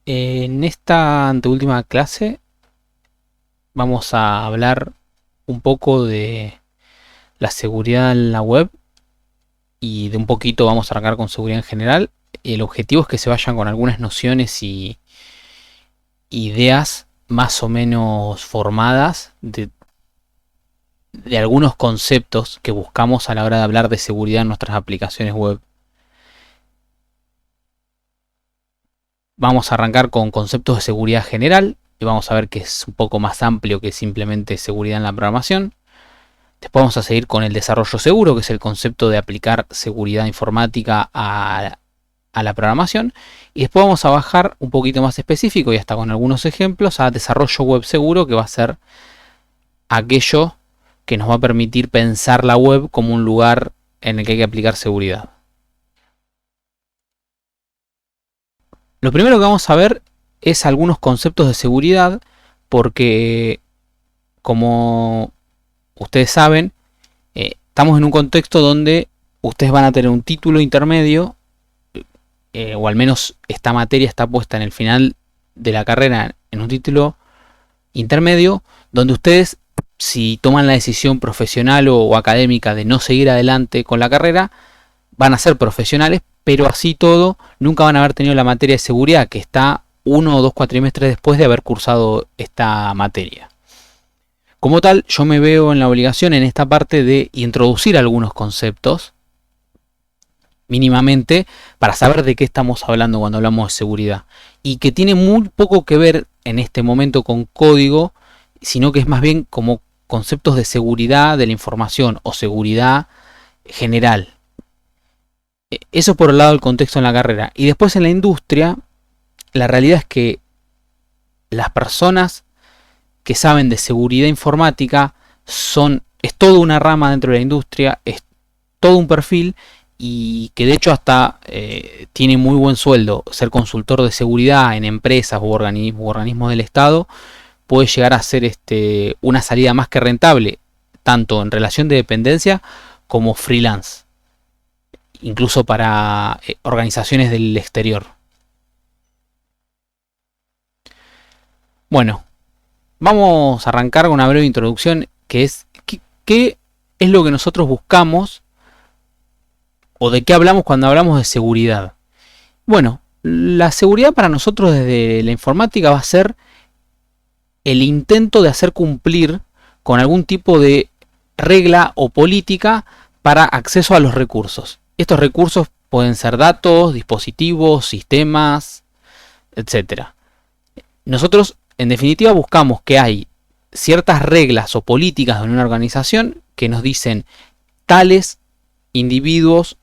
En esta anteúltima clase vamos a hablar un poco de la seguridad en la web y de un poquito vamos a arrancar con seguridad en general. El objetivo es que se vayan con algunas nociones y ideas más o menos formadas de algunos conceptos que buscamos a la hora de hablar de seguridad en nuestras aplicaciones web. Vamos a arrancar con conceptos de seguridad general y vamos a ver que es un poco más amplio que simplemente seguridad en la programación. Después vamos a seguir con el desarrollo seguro, que es el concepto de aplicar seguridad informática a la programación. Y después vamos a bajar un poquito más específico y hasta con algunos ejemplos a desarrollo web seguro, que va a ser aquello que nos va a permitir pensar la web como un lugar en el que hay que aplicar seguridad. Lo primero que vamos a ver es algunos conceptos de seguridad, porque como ustedes saben, estamos en un contexto donde ustedes van a tener un título intermedio, o al menos esta materia está puesta en el final de la carrera en un título intermedio, donde ustedes, si toman la decisión profesional o académica de no seguir adelante con la carrera, van a ser profesionales, pero así todo nunca van a haber tenido la materia de seguridad, que está 1 o 2 cuatrimestres después de haber cursado esta materia. Como tal, yo me veo en la obligación en esta parte de introducir algunos conceptos mínimamente para saber de qué estamos hablando cuando hablamos de seguridad, y que tiene muy poco que ver en este momento con código, sino que es más bien como conceptos de seguridad de la información o seguridad general. Eso por el lado del contexto en la carrera. Y después en la industria, la realidad es que las personas que saben de seguridad informática es toda una rama dentro de la industria, es todo un perfil, y que de hecho hasta tiene muy buen sueldo. Ser consultor de seguridad en empresas u organismos del Estado puede llegar a ser una salida más que rentable, tanto en relación de dependencia como freelance, incluso para organizaciones del exterior. Bueno, vamos a arrancar con una breve introducción, que es qué es lo que nosotros buscamos o de qué hablamos cuando hablamos de seguridad. Bueno, la seguridad para nosotros desde la informática va a ser el intento de hacer cumplir con algún tipo de regla o política para acceso a los recursos. Estos recursos pueden ser datos, dispositivos, sistemas, etc. Nosotros, en definitiva, buscamos que hay ciertas reglas o políticas de una organización que nos dicen tales individuos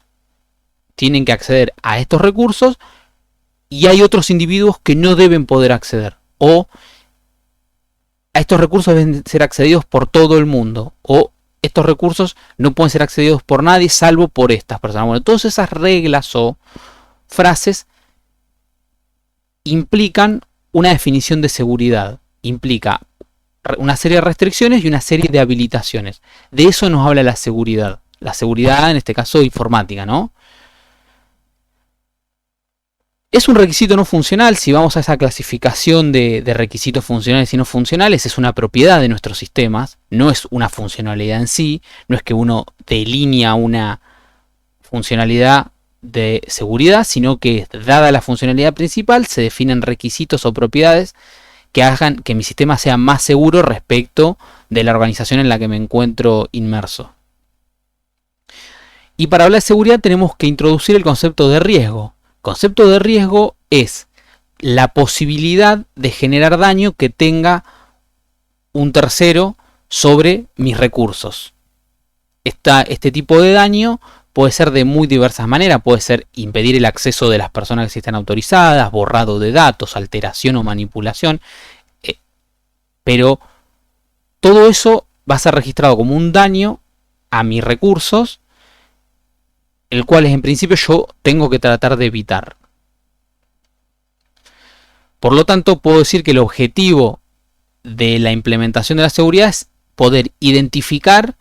tienen que acceder a estos recursos y hay otros individuos que no deben poder acceder, o a estos recursos deben ser accedidos por todo el mundo, o estos recursos no pueden ser accedidos por nadie salvo por estas personas. Bueno, todas esas reglas o frases implican una definición de seguridad, implica una serie de restricciones y una serie de habilitaciones. De eso nos habla la seguridad en este caso informática, ¿no? Es un requisito no funcional. Si vamos a esa clasificación de requisitos funcionales y no funcionales, es una propiedad de nuestros sistemas, no es una funcionalidad en sí, no es que uno delinea una funcionalidad de seguridad, sino que dada la funcionalidad principal se definen requisitos o propiedades que hagan que mi sistema sea más seguro respecto de la organización en la que me encuentro inmerso. Y para hablar de seguridad tenemos que introducir el concepto de riesgo. El concepto de riesgo es la posibilidad de generar daño que tenga un tercero sobre mis recursos. Este tipo de daño puede ser de muy diversas maneras. Puede ser impedir el acceso de las personas que sí están autorizadas, borrado de datos, alteración o manipulación. Pero todo eso va a ser registrado como un daño a mis recursos, el cual en principio yo tengo que tratar de evitar. Por lo tanto, puedo decir que el objetivo de la implementación de la seguridad es poder identificar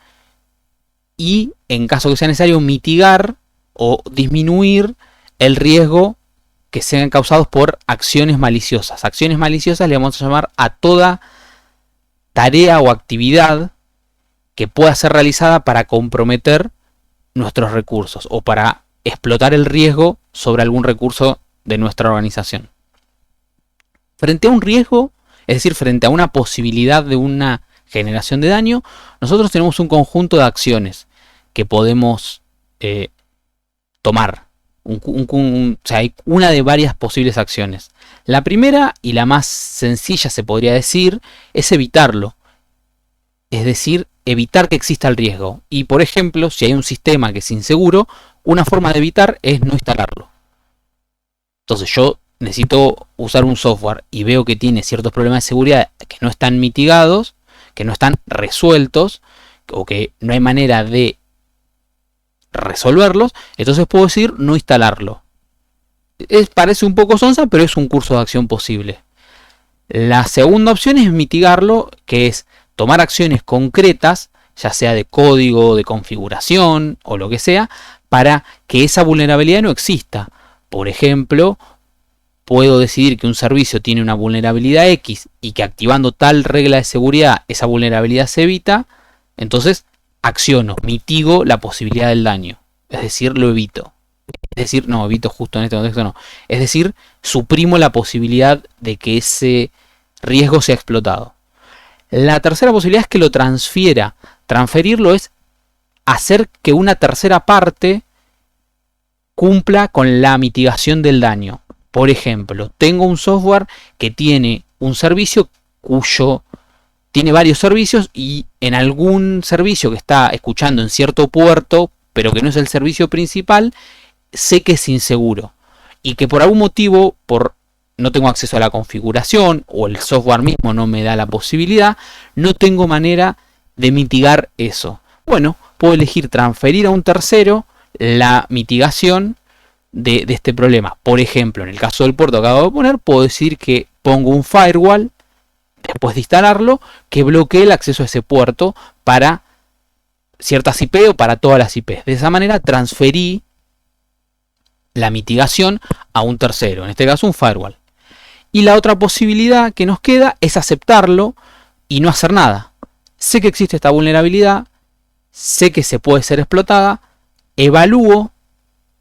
y, en caso que sea necesario, mitigar o disminuir el riesgo que sean causados por acciones maliciosas. Acciones maliciosas le vamos a llamar a toda tarea o actividad que pueda ser realizada para comprometer nuestros recursos o para explotar el riesgo sobre algún recurso de nuestra organización. Frente a un riesgo, es decir, frente a una posibilidad de una generación de daño, nosotros tenemos un conjunto de acciones que podemos tomar. O sea, hay una de varias posibles acciones. La primera y la más sencilla, se podría decir, es evitarlo. Es decir, evitar que exista el riesgo. Y por ejemplo, si hay un sistema que es inseguro, una forma de evitar es no instalarlo. Entonces yo necesito usar un software y veo que tiene ciertos problemas de seguridad que no están mitigados, que no están resueltos, o que no hay manera de resolverlos, entonces puedo decir no instalarlo. Parece un poco sonsa, pero es un curso de acción posible. La segunda opción es mitigarlo, que es tomar acciones concretas, ya sea de código, de configuración o lo que sea, para que esa vulnerabilidad no exista. Por ejemplo, puedo decidir que un servicio tiene una vulnerabilidad X y que activando tal regla de seguridad esa vulnerabilidad se evita, entonces acciono, mitigo la posibilidad del daño. Es decir, lo evito. Es decir, no, evito justo en este contexto no. Es decir, suprimo la posibilidad de que ese riesgo sea explotado. La tercera posibilidad es que lo transfiera. Transferirlo es hacer que una tercera parte cumpla con la mitigación del daño. Por ejemplo, tengo un software que tiene un servicio tiene varios servicios y en algún servicio que está escuchando en cierto puerto, pero que no es el servicio principal, sé que es inseguro. Y que por algún motivo, no tengo acceso a la configuración o el software mismo no me da la posibilidad, no tengo manera de mitigar eso. Bueno, puedo elegir transferir a un tercero la mitigación de este problema. Por ejemplo, en el caso del puerto que acabo de poner, puedo decir que pongo un firewall después de instalarlo que bloquee el acceso a ese puerto para ciertas IP o para todas las IP. De esa manera transferí la mitigación a un tercero, en este caso un firewall. Y la otra posibilidad que nos queda es aceptarlo y no hacer nada. Sé que existe esta vulnerabilidad, sé que se puede ser explotada, evalúo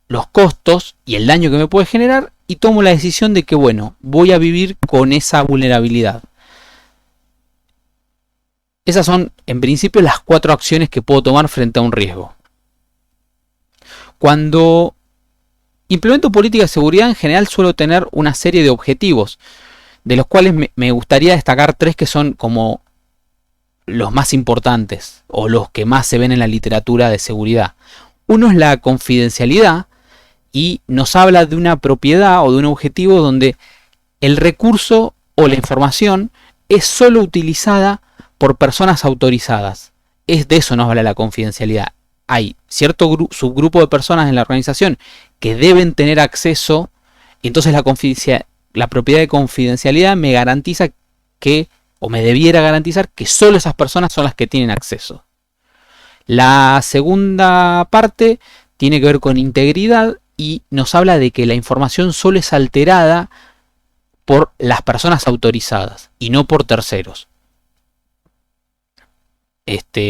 los costos y el daño que me puede generar y tomo la decisión de que, bueno, voy a vivir con esa vulnerabilidad. Esas son, en principio, las 4 acciones que puedo tomar frente a un riesgo. Cuando implemento política de seguridad, en general suelo tener una serie de objetivos, de los cuales me gustaría destacar 3 que son como los más importantes o los que más se ven en la literatura de seguridad. Uno es la confidencialidad y nos habla de una propiedad o de un objetivo donde el recurso o la información es solo utilizada por personas autorizadas. De eso nos habla la confidencialidad. Hay cierto subgrupo de personas en la organización que deben tener acceso, y entonces la propiedad de confidencialidad me garantiza que, o me debiera garantizar que solo esas personas son las que tienen acceso. La segunda parte tiene que ver con integridad y nos habla de que la información solo es alterada por las personas autorizadas y no por terceros.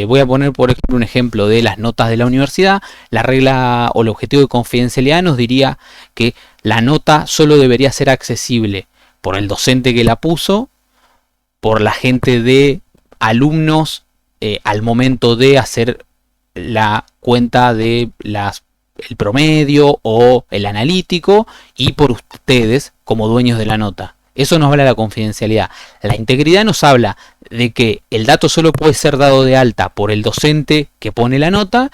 Voy a poner por ejemplo un ejemplo de las notas de la universidad. La regla o el objetivo de confidencialidad nos diría que la nota solo debería ser accesible por el docente que la puso, por la gente de alumnos al momento de hacer la cuenta de el promedio o el analítico y por ustedes como dueños de la nota. Eso nos habla de la confidencialidad. La integridad nos habla de que el dato solo puede ser dado de alta por el docente que pone la nota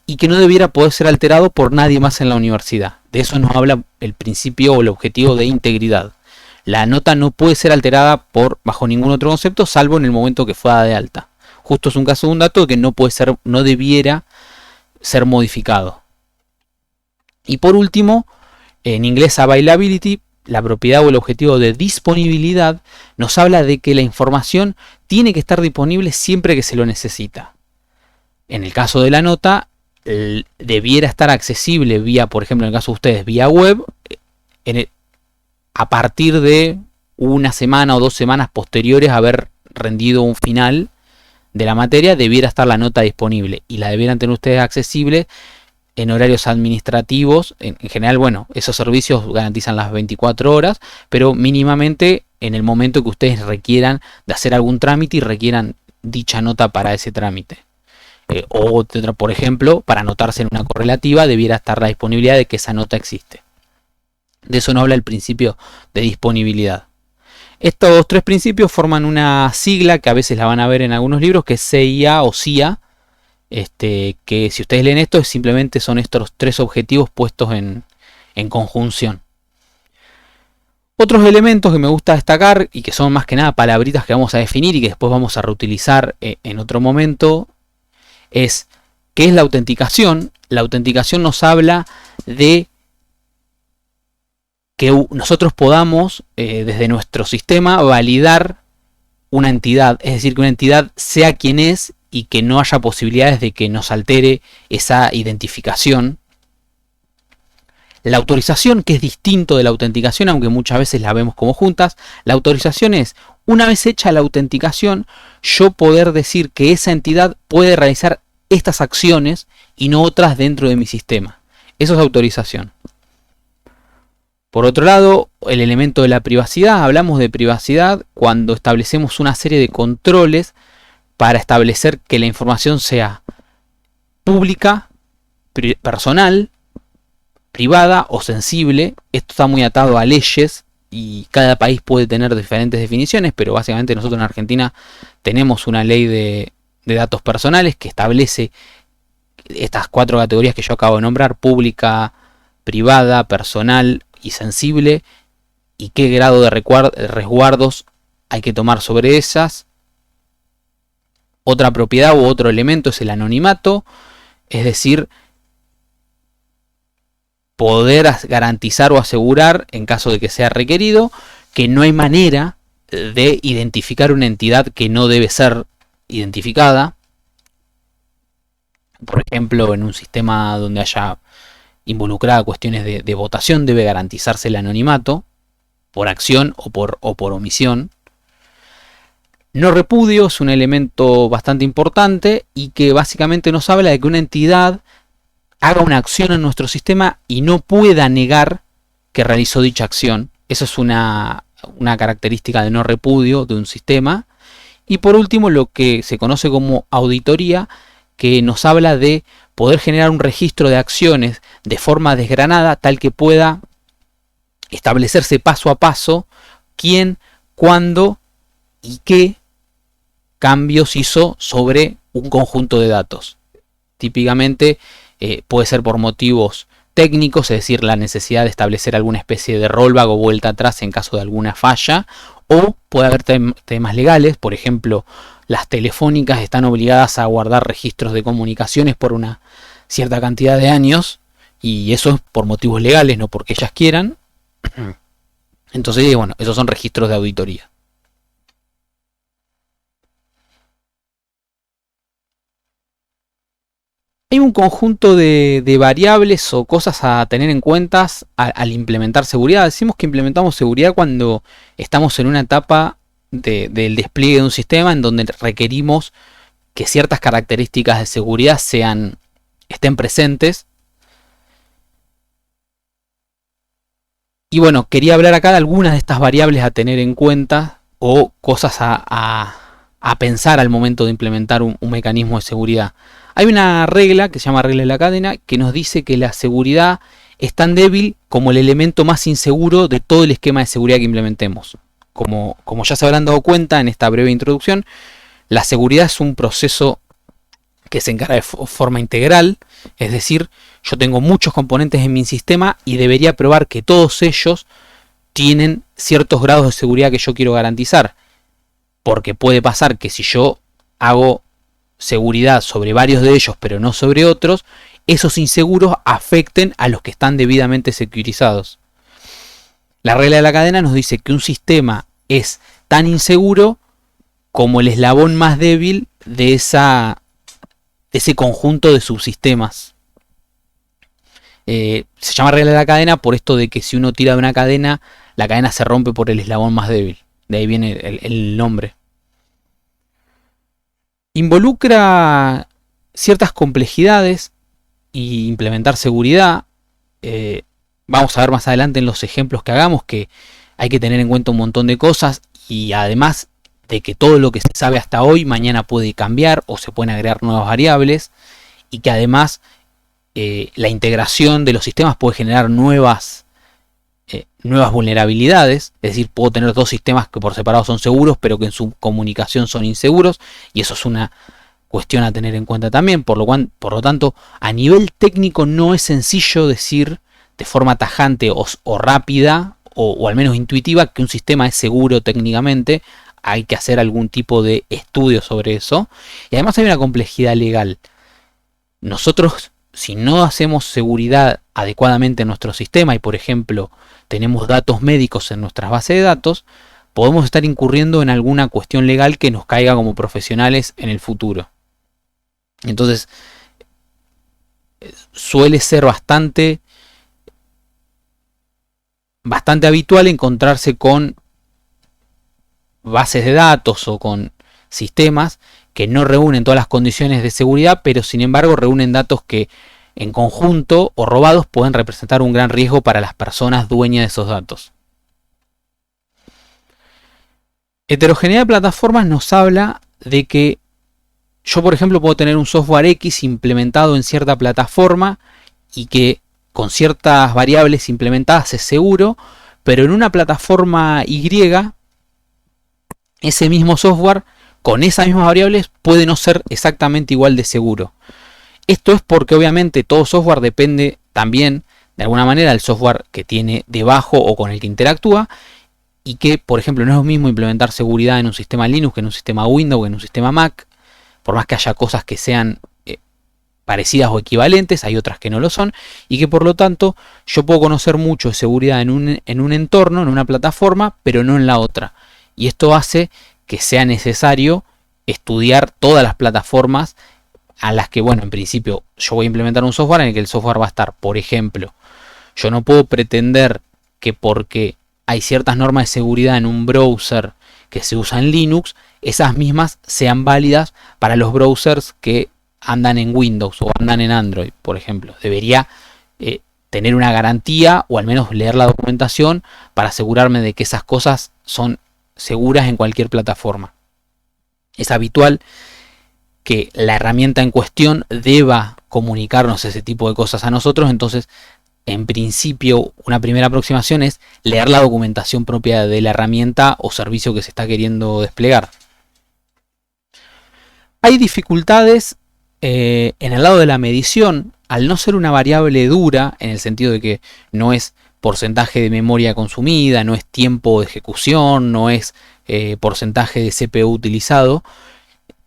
y que no debiera poder ser alterado por nadie más en la universidad. De eso nos habla el principio o el objetivo de integridad. La nota no puede ser alterada bajo ningún otro concepto salvo en el momento que fue dada de alta. Justo es un caso de un dato que no debiera ser modificado. Y por último, en inglés availability, la propiedad o el objetivo de disponibilidad nos habla de que la información tiene que estar disponible siempre que se lo necesita. En el caso de la nota, debiera estar accesible vía, por ejemplo, en el caso de ustedes, vía web, a partir de una semana o 2 semanas posteriores a haber rendido un final de la materia, debiera estar la nota disponible y la debieran tener ustedes accesible en horarios administrativos. En general, bueno, esos servicios garantizan las 24 horas, pero mínimamente en el momento que ustedes requieran de hacer algún trámite y requieran dicha nota para ese trámite. O, por ejemplo, para anotarse en una correlativa, debiera estar la disponibilidad de que esa nota existe. De eso no habla el principio de disponibilidad. Estos 3 principios forman una sigla que a veces la van a ver en algunos libros, que es CIA o CIA. Que si ustedes leen esto, simplemente son estos 3 objetivos puestos en conjunción. Otros elementos que me gusta destacar y que son más que nada palabritas que vamos a definir y que después vamos a reutilizar en otro momento, es ¿qué es la autenticación? La autenticación nos habla de que nosotros podamos desde nuestro sistema validar una entidad, es decir, que una entidad sea quien es y que no haya posibilidades de que nos altere esa identificación. La autorización, que es distinto de la autenticación, aunque muchas veces la vemos como juntas. La autorización es, una vez hecha la autenticación, yo poder decir que esa entidad puede realizar estas acciones y no otras dentro de mi sistema. Eso es autorización. Por otro lado, el elemento de la privacidad. Hablamos de privacidad cuando establecemos una serie de controles para establecer que la información sea pública, personal, privada o sensible. Esto está muy atado a leyes y cada país puede tener diferentes definiciones, pero básicamente nosotros en Argentina tenemos una ley de datos personales que establece estas 4 categorías que yo acabo de nombrar: pública, privada, personal y sensible, y qué grado de resguardos hay que tomar sobre esas. Otra propiedad u otro elemento es el anonimato, es decir, poder garantizar o asegurar, en caso de que sea requerido, que no hay manera de identificar una entidad que no debe ser identificada. Por ejemplo, en un sistema donde haya involucrada cuestiones de votación, debe garantizarse el anonimato por acción o por omisión. No repudio es un elemento bastante importante y que básicamente nos habla de que una entidad haga una acción en nuestro sistema y no pueda negar que realizó dicha acción. Eso es una característica de no repudio de un sistema. Y por último, lo que se conoce como auditoría, que nos habla de poder generar un registro de acciones de forma desgranada, tal que pueda establecerse paso a paso quién, cuándo y qué cambios hizo sobre un conjunto de datos. Típicamente puede ser por motivos técnicos, es decir, la necesidad de establecer alguna especie de rollback o vuelta atrás en caso de alguna falla, o puede haber temas legales. Por ejemplo, las telefónicas están obligadas a guardar registros de comunicaciones por una cierta cantidad de años, y eso es por motivos legales, no porque ellas quieran. Entonces, bueno, esos son registros de auditoría. Hay un conjunto de variables o cosas a tener en cuenta al implementar seguridad. Decimos que implementamos seguridad cuando estamos en una etapa del despliegue de un sistema en donde requerimos que ciertas características de seguridad estén presentes. Y bueno, quería hablar acá de algunas de estas variables a tener en cuenta o cosas a pensar al momento de implementar un mecanismo de seguridad. Hay una regla que se llama regla de la cadena que nos dice que la seguridad es tan débil como el elemento más inseguro de todo el esquema de seguridad que implementemos. Como ya se habrán dado cuenta en esta breve introducción, la seguridad es un proceso que se encarga de forma integral, es decir, yo tengo muchos componentes en mi sistema y debería probar que todos ellos tienen ciertos grados de seguridad que yo quiero garantizar, porque puede pasar que si yo hago seguridad sobre varios de ellos pero no sobre otros, esos inseguros afecten a los que están debidamente securizados. La regla de la cadena nos dice que un sistema es tan inseguro como el eslabón más débil de ese conjunto de subsistemas. Se llama regla de la cadena por esto de que si uno tira de una cadena, la cadena se rompe por el eslabón más débil. De ahí viene el nombre. Involucra ciertas complejidades y implementar seguridad. Vamos a ver más adelante en los ejemplos que hagamos que hay que tener en cuenta un montón de cosas, y además de que todo lo que se sabe hasta hoy mañana puede cambiar o se pueden agregar nuevas variables, y que además la integración de los sistemas puede generar nuevas vulnerabilidades. Es decir, puedo tener dos sistemas que por separado son seguros pero que en su comunicación son inseguros, y eso es una cuestión a tener en cuenta también. Por lo tanto, a nivel técnico no es sencillo decir de forma tajante o rápida o al menos intuitiva que un sistema es seguro técnicamente. Hay que hacer algún tipo de estudio sobre eso, y además hay una complejidad legal. Nosotros, si no hacemos seguridad adecuadamente en nuestro sistema y por ejemplo tenemos datos médicos en nuestras bases de datos, podemos estar incurriendo en alguna cuestión legal que nos caiga como profesionales en el futuro. Entonces suele ser bastante habitual encontrarse con bases de datos o con sistemas que no reúnen todas las condiciones de seguridad, pero sin embargo reúnen datos que en conjunto o robados pueden representar un gran riesgo para las personas dueñas de esos datos. Heterogeneidad de plataformas nos habla de que yo, por ejemplo, puedo tener un software X implementado en cierta plataforma y que con ciertas variables implementadas es seguro, pero en una plataforma Y ese mismo software con esas mismas variables puede no ser exactamente igual de seguro. Esto es porque obviamente todo software depende también de alguna manera del software que tiene debajo o con el que interactúa, y que por ejemplo no es lo mismo implementar seguridad en un sistema Linux que en un sistema Windows o en un sistema Mac. Por más que haya cosas que sean parecidas o equivalentes, hay otras que no lo son, y que por lo tanto yo puedo conocer mucho de seguridad en un entorno, en una plataforma, pero no en la otra. Y esto hace que sea necesario estudiar todas las plataformas a las que, bueno, en principio yo voy a implementar un software en el que el software va a estar. Por ejemplo, yo no puedo pretender que porque hay ciertas normas de seguridad en un browser que se usa en Linux, esas mismas sean válidas para los browsers que andan en Windows o andan en Android, por ejemplo. Debería tener una garantía o al menos leer la documentación para asegurarme de que esas cosas son seguras en cualquier plataforma. Es habitual que la herramienta en cuestión deba comunicarnos ese tipo de cosas a nosotros. Entonces, en principio, una primera aproximación es leer la documentación propia de la herramienta o servicio que se está queriendo desplegar. Hay dificultades en el lado de la medición, al no ser una variable dura, en el sentido de que no es porcentaje de memoria consumida, no es tiempo de ejecución, no es porcentaje de CPU utilizado.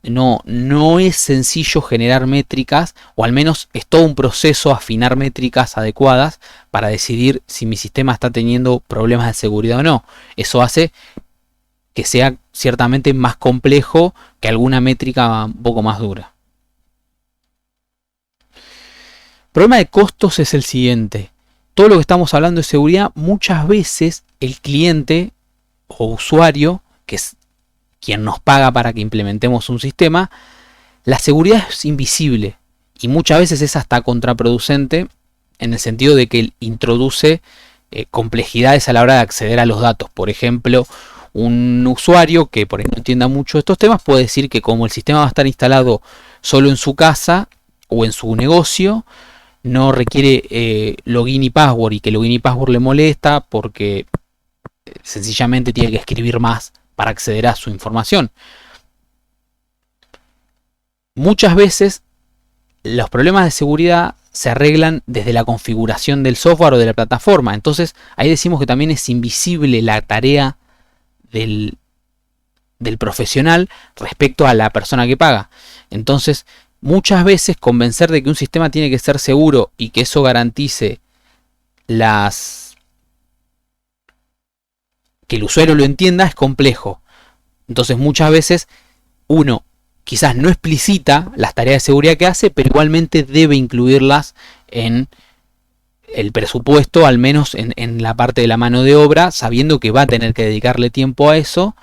No es sencillo generar métricas, o al menos es todo un proceso afinar métricas adecuadas para decidir si mi sistema está teniendo problemas de seguridad o no. Eso hace que sea ciertamente más complejo que alguna métrica un poco más dura. El problema de costos es el siguiente. Todo lo que estamos hablando de seguridad, muchas veces el cliente o usuario, que es quien nos paga para que implementemos un sistema, la seguridad es invisible y muchas veces es hasta contraproducente en el sentido de que introduce complejidades a la hora de acceder a los datos. Por ejemplo, un usuario que por ahí no entienda mucho estos temas puede decir que como el sistema va a estar instalado solo en su casa o en su negocio, no requiere login y password, y que login y password le molesta porque sencillamente tiene que escribir más para acceder a su información. Muchas veces los problemas de seguridad se arreglan desde la configuración del software o de la plataforma. Entonces ahí decimos que también es invisible la tarea del profesional respecto a la persona que paga. Entonces muchas veces convencer de que un sistema tiene que ser seguro y que eso garantice que el usuario lo entienda es complejo. Entonces muchas veces uno quizás no explicita las tareas de seguridad que hace, pero igualmente debe incluirlas en el presupuesto, al menos en la parte de la mano de obra, sabiendo que va a tener que dedicarle tiempo a eso.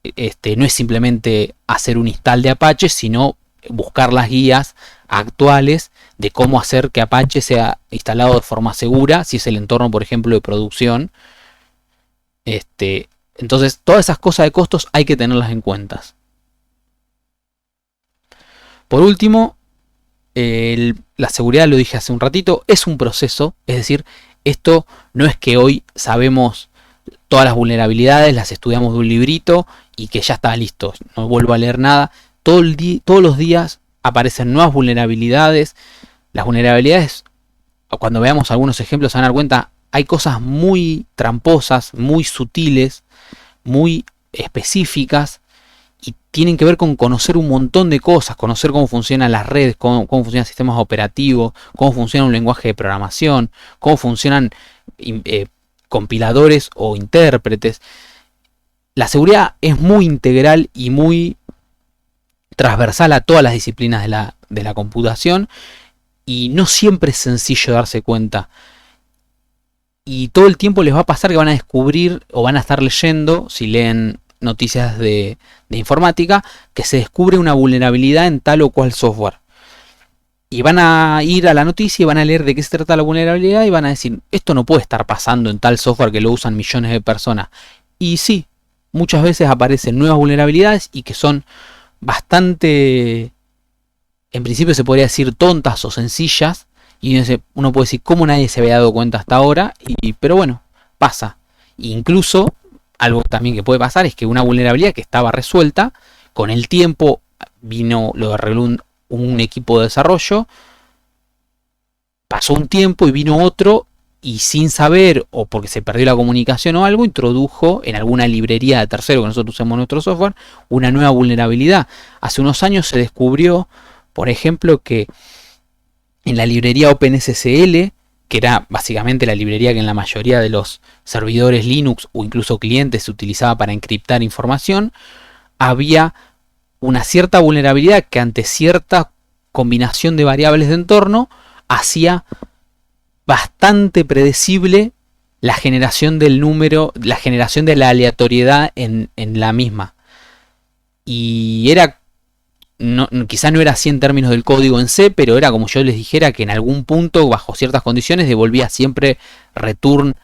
No es simplemente hacer un install de Apache, sino buscar las guías actuales de cómo hacer que Apache sea instalado de forma segura, si es el entorno, por ejemplo, de producción. Entonces, todas esas cosas de costos hay que tenerlas en cuenta. Por último, la seguridad, lo dije hace un ratito, es un proceso. Es decir, esto no es que hoy sabemos todas las vulnerabilidades, las estudiamos de un librito y que ya está listo, no vuelvo a leer nada. Todos los días aparecen nuevas vulnerabilidades. Las vulnerabilidades, cuando veamos algunos ejemplos, se van a dar cuenta, hay cosas muy tramposas, muy sutiles, muy específicas, y tienen que ver con conocer un montón de cosas, conocer cómo funcionan las redes, cómo funcionan sistemas operativos, cómo funciona un lenguaje de programación, cómo funcionan compiladores o intérpretes. La seguridad es muy integral y muy transversal a todas las disciplinas de la computación, y no siempre es sencillo darse cuenta. Y todo el tiempo les va a pasar que van a descubrir o van a estar leyendo, si leen noticias de informática, que se descubre una vulnerabilidad en tal o cual software. Y van a ir a la noticia y van a leer de qué se trata la vulnerabilidad y van a decir, esto no puede estar pasando en tal software que lo usan millones de personas. Y sí, muchas veces aparecen nuevas vulnerabilidades y que son bastante, en principio se podría decir tontas o sencillas, y uno puede decir cómo nadie se había dado cuenta hasta ahora, pero bueno, pasa. E incluso algo también que puede pasar es que una vulnerabilidad que estaba resuelta, con el tiempo lo arregló un equipo de desarrollo, pasó un tiempo y vino otro, y sin saber o porque se perdió la comunicación o algo, introdujo en alguna librería de tercero que nosotros usamos en nuestro software una nueva vulnerabilidad. Hace unos años se descubrió, por ejemplo, que en la librería OpenSSL, que era básicamente la librería que en la mayoría de los servidores Linux o incluso clientes se utilizaba para encriptar información, había una cierta vulnerabilidad que ante cierta combinación de variables de entorno hacía bastante predecible la generación del número, la generación de la aleatoriedad en la misma. Y era, quizás no era así en términos del código en C, pero era como yo les dijera que en algún punto, bajo ciertas condiciones, devolvía siempre return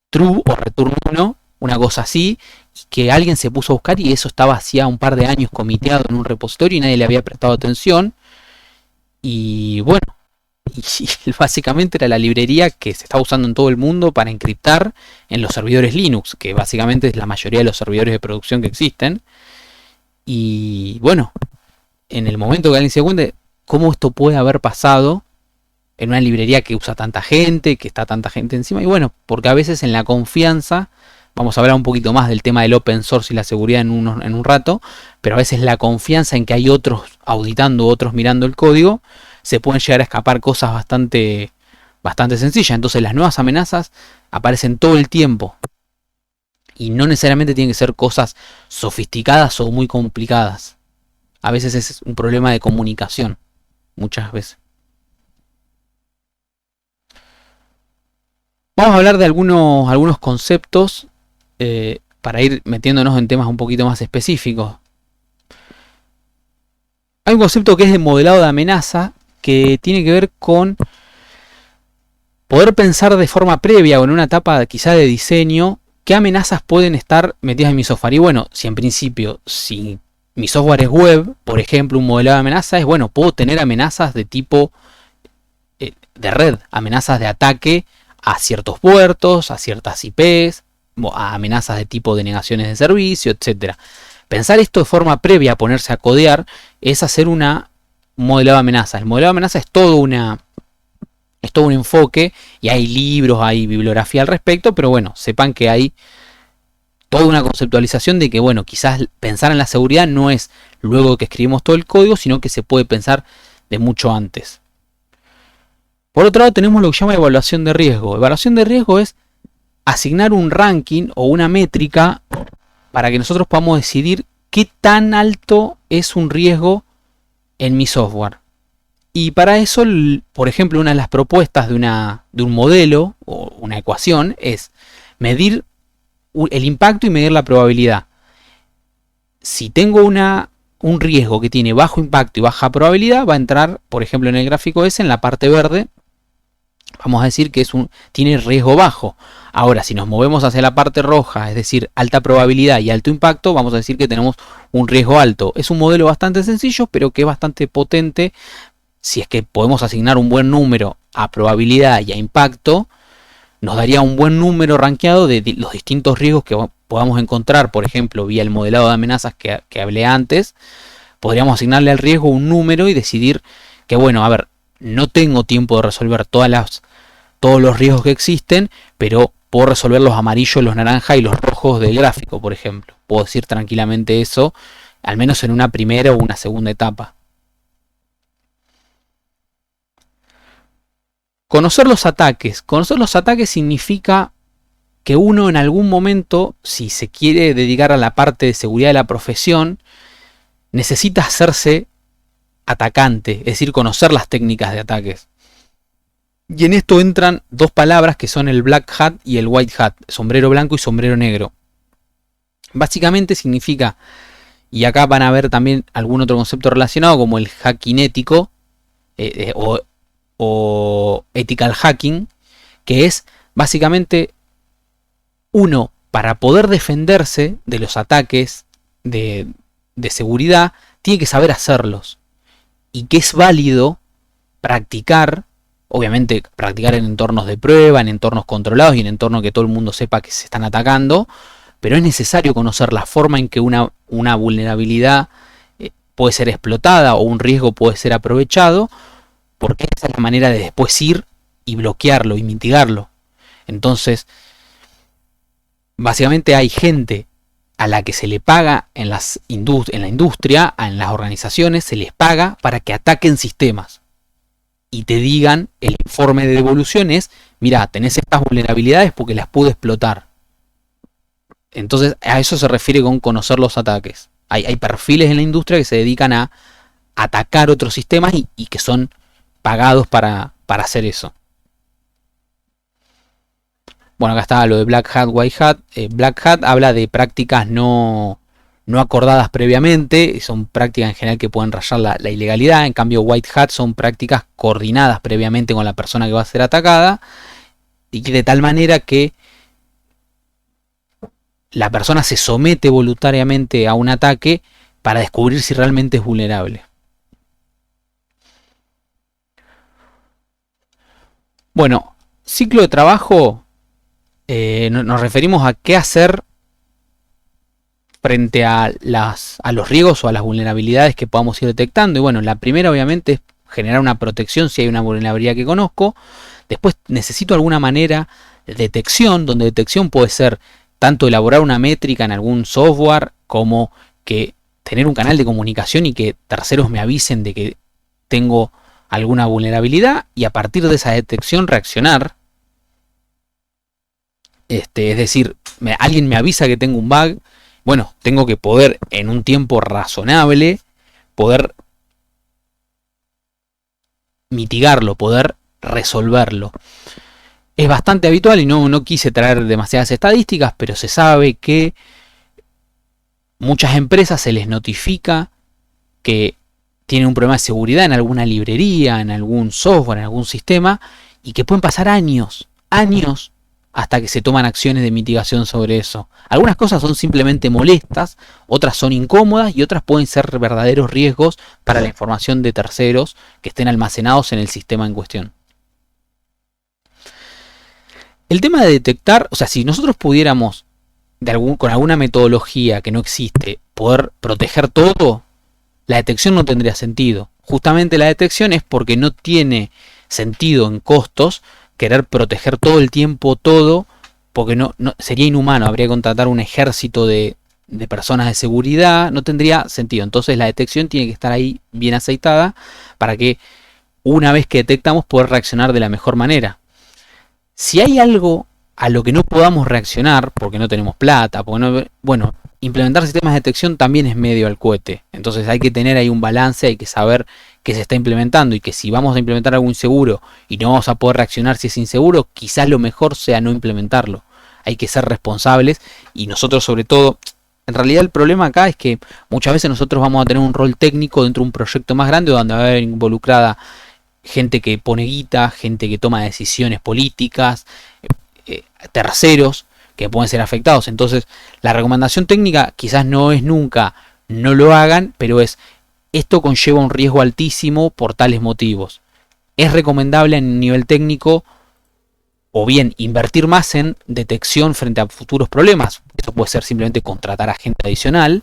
true o return 1, una cosa así, y que alguien se puso a buscar y eso estaba hacía un par de años comiteado en un repositorio y nadie le había prestado atención. Y bueno, y básicamente era la librería que se está usando en todo el mundo para encriptar en los servidores Linux, que básicamente es la mayoría de los servidores de producción que existen. Y bueno, en el momento que alguien se cuente cómo esto puede haber pasado en una librería que usa tanta gente, que está tanta gente encima, y bueno, porque a veces en la confianza, vamos a hablar un poquito más del tema del open source y la seguridad en un rato, pero a veces la confianza en que hay otros auditando, otros mirando el código, se pueden llegar a escapar cosas bastante sencillas. Entonces las nuevas amenazas aparecen todo el tiempo y no necesariamente tienen que ser cosas sofisticadas o muy complicadas. A veces es un problema de comunicación, muchas veces. Vamos a hablar de algunos conceptos para ir metiéndonos en temas un poquito más específicos. Hay un concepto que es de modelado de amenaza, que tiene que ver con poder pensar de forma previa o en una etapa quizá de diseño qué amenazas pueden estar metidas en mi software. Y bueno, si en principio, si mi software es web, por ejemplo, un modelado de amenaza es, bueno, puedo tener amenazas de tipo de red, amenazas de ataque a ciertos puertos, a ciertas IPs, a amenazas de tipo de negaciones de servicio, etc. Pensar esto de forma previa a ponerse a codear es hacer un modelado de amenaza. El modelado de amenaza es todo un enfoque y hay libros, hay bibliografía al respecto, pero bueno, sepan que hay toda una conceptualización de que, bueno, quizás pensar en la seguridad no es luego que escribimos todo el código, sino que se puede pensar de mucho antes. Por otro lado tenemos lo que se llama evaluación de riesgo. Evaluación de riesgo es asignar un ranking o una métrica para que nosotros podamos decidir qué tan alto es un riesgo en mi software. Y para eso, por ejemplo, una de las propuestas de un modelo o una ecuación es medir el impacto y medir la probabilidad. Si tengo un riesgo que tiene bajo impacto y baja probabilidad, va a entrar, por ejemplo, en el gráfico ese, en la parte verde, vamos a decir que tiene riesgo bajo. Ahora, si nos movemos hacia la parte roja, es decir, alta probabilidad y alto impacto, vamos a decir que tenemos un riesgo alto. Es un modelo bastante sencillo, pero que es bastante potente. Si es que podemos asignar un buen número a probabilidad y a impacto, nos daría un buen número rankeado de los distintos riesgos que podamos encontrar, por ejemplo, vía el modelado de amenazas que hablé antes. Podríamos asignarle al riesgo un número y decidir que, bueno, a ver, no tengo tiempo de resolver todos los riesgos que existen, pero puedo resolver los amarillos, los naranjas y los rojos del gráfico, por ejemplo. Puedo decir tranquilamente eso, al menos en una primera o una segunda etapa. Conocer los ataques. Conocer los ataques significa que uno en algún momento, si se quiere dedicar a la parte de seguridad de la profesión, necesita hacerse atacante, es decir, conocer las técnicas de ataques. Y en esto entran dos palabras que son el black hat y el white hat, sombrero blanco y sombrero negro. Básicamente significa, y acá van a ver también algún otro concepto relacionado como el hacking ético o ethical hacking, que es básicamente uno, para poder defenderse de los ataques de seguridad, tiene que saber hacerlos. Y que es válido practicar, obviamente practicar en entornos de prueba, en entornos controlados y en entornos que todo el mundo sepa que se están atacando, pero es necesario conocer la forma en que una vulnerabilidad puede ser explotada o un riesgo puede ser aprovechado, porque esa es la manera de después ir y bloquearlo y mitigarlo. Entonces, básicamente hay gente a la que se le paga en la industria, en las organizaciones, se les paga para que ataquen sistemas. Y te digan, el informe de devolución es, mira, tenés estas vulnerabilidades porque las pude explotar. Entonces, a eso se refiere con conocer los ataques. Hay perfiles en la industria que se dedican a atacar otros sistemas y que son pagados para hacer eso. Bueno, acá está lo de Black Hat, White Hat. Black Hat habla de prácticas no acordadas previamente, son prácticas en general que pueden rayar la ilegalidad. En cambio, White Hat son prácticas coordinadas previamente con la persona que va a ser atacada y que de tal manera que la persona se somete voluntariamente a un ataque para descubrir si realmente es vulnerable. Bueno, ciclo de trabajo. Nos referimos a qué hacer frente a los riesgos o a las vulnerabilidades que podamos ir detectando. Y bueno, la primera obviamente es generar una protección si hay una vulnerabilidad que conozco. Después necesito alguna manera de detección, donde detección puede ser tanto elaborar una métrica en algún software como que tener un canal de comunicación y que terceros me avisen de que tengo alguna vulnerabilidad y a partir de esa detección reaccionar. Es decir, alguien me avisa que tengo un bug, bueno, tengo que poder en un tiempo razonable poder mitigarlo, poder resolverlo. Es bastante habitual y no quise traer demasiadas estadísticas, pero se sabe que muchas empresas se les notifica que tienen un problema de seguridad en alguna librería, en algún software, en algún sistema, y que pueden pasar años hasta que se toman acciones de mitigación sobre eso. Algunas cosas son simplemente molestas, otras son incómodas y otras pueden ser verdaderos riesgos para la información de terceros que estén almacenados en el sistema en cuestión. El tema de detectar, o sea, si nosotros pudiéramos con alguna metodología que no existe poder proteger todo, la detección no tendría sentido. Justamente la detección es porque no tiene sentido en costos querer proteger todo el tiempo todo, porque no sería inhumano, habría que contratar un ejército de personas de seguridad, no tendría sentido. Entonces la detección tiene que estar ahí bien aceitada para que una vez que detectamos poder reaccionar de la mejor manera. Si hay algo a lo que no podamos reaccionar, porque no tenemos plata, bueno, implementar sistemas de detección también es medio al cohete. Entonces hay que tener ahí un balance, hay que saber que se está implementando y que si vamos a implementar algo inseguro y no vamos a poder reaccionar si es inseguro, quizás lo mejor sea no implementarlo. Hay que ser responsables y nosotros sobre todo, en realidad el problema acá es que muchas veces nosotros vamos a tener un rol técnico dentro de un proyecto más grande donde va a haber involucrada gente que pone guita, gente que toma decisiones políticas, terceros que pueden ser afectados. Entonces, la recomendación técnica quizás no es nunca no lo hagan, pero es esto conlleva un riesgo altísimo por tales motivos. Es recomendable en nivel técnico o bien invertir más en detección frente a futuros problemas. Eso puede ser simplemente contratar a gente adicional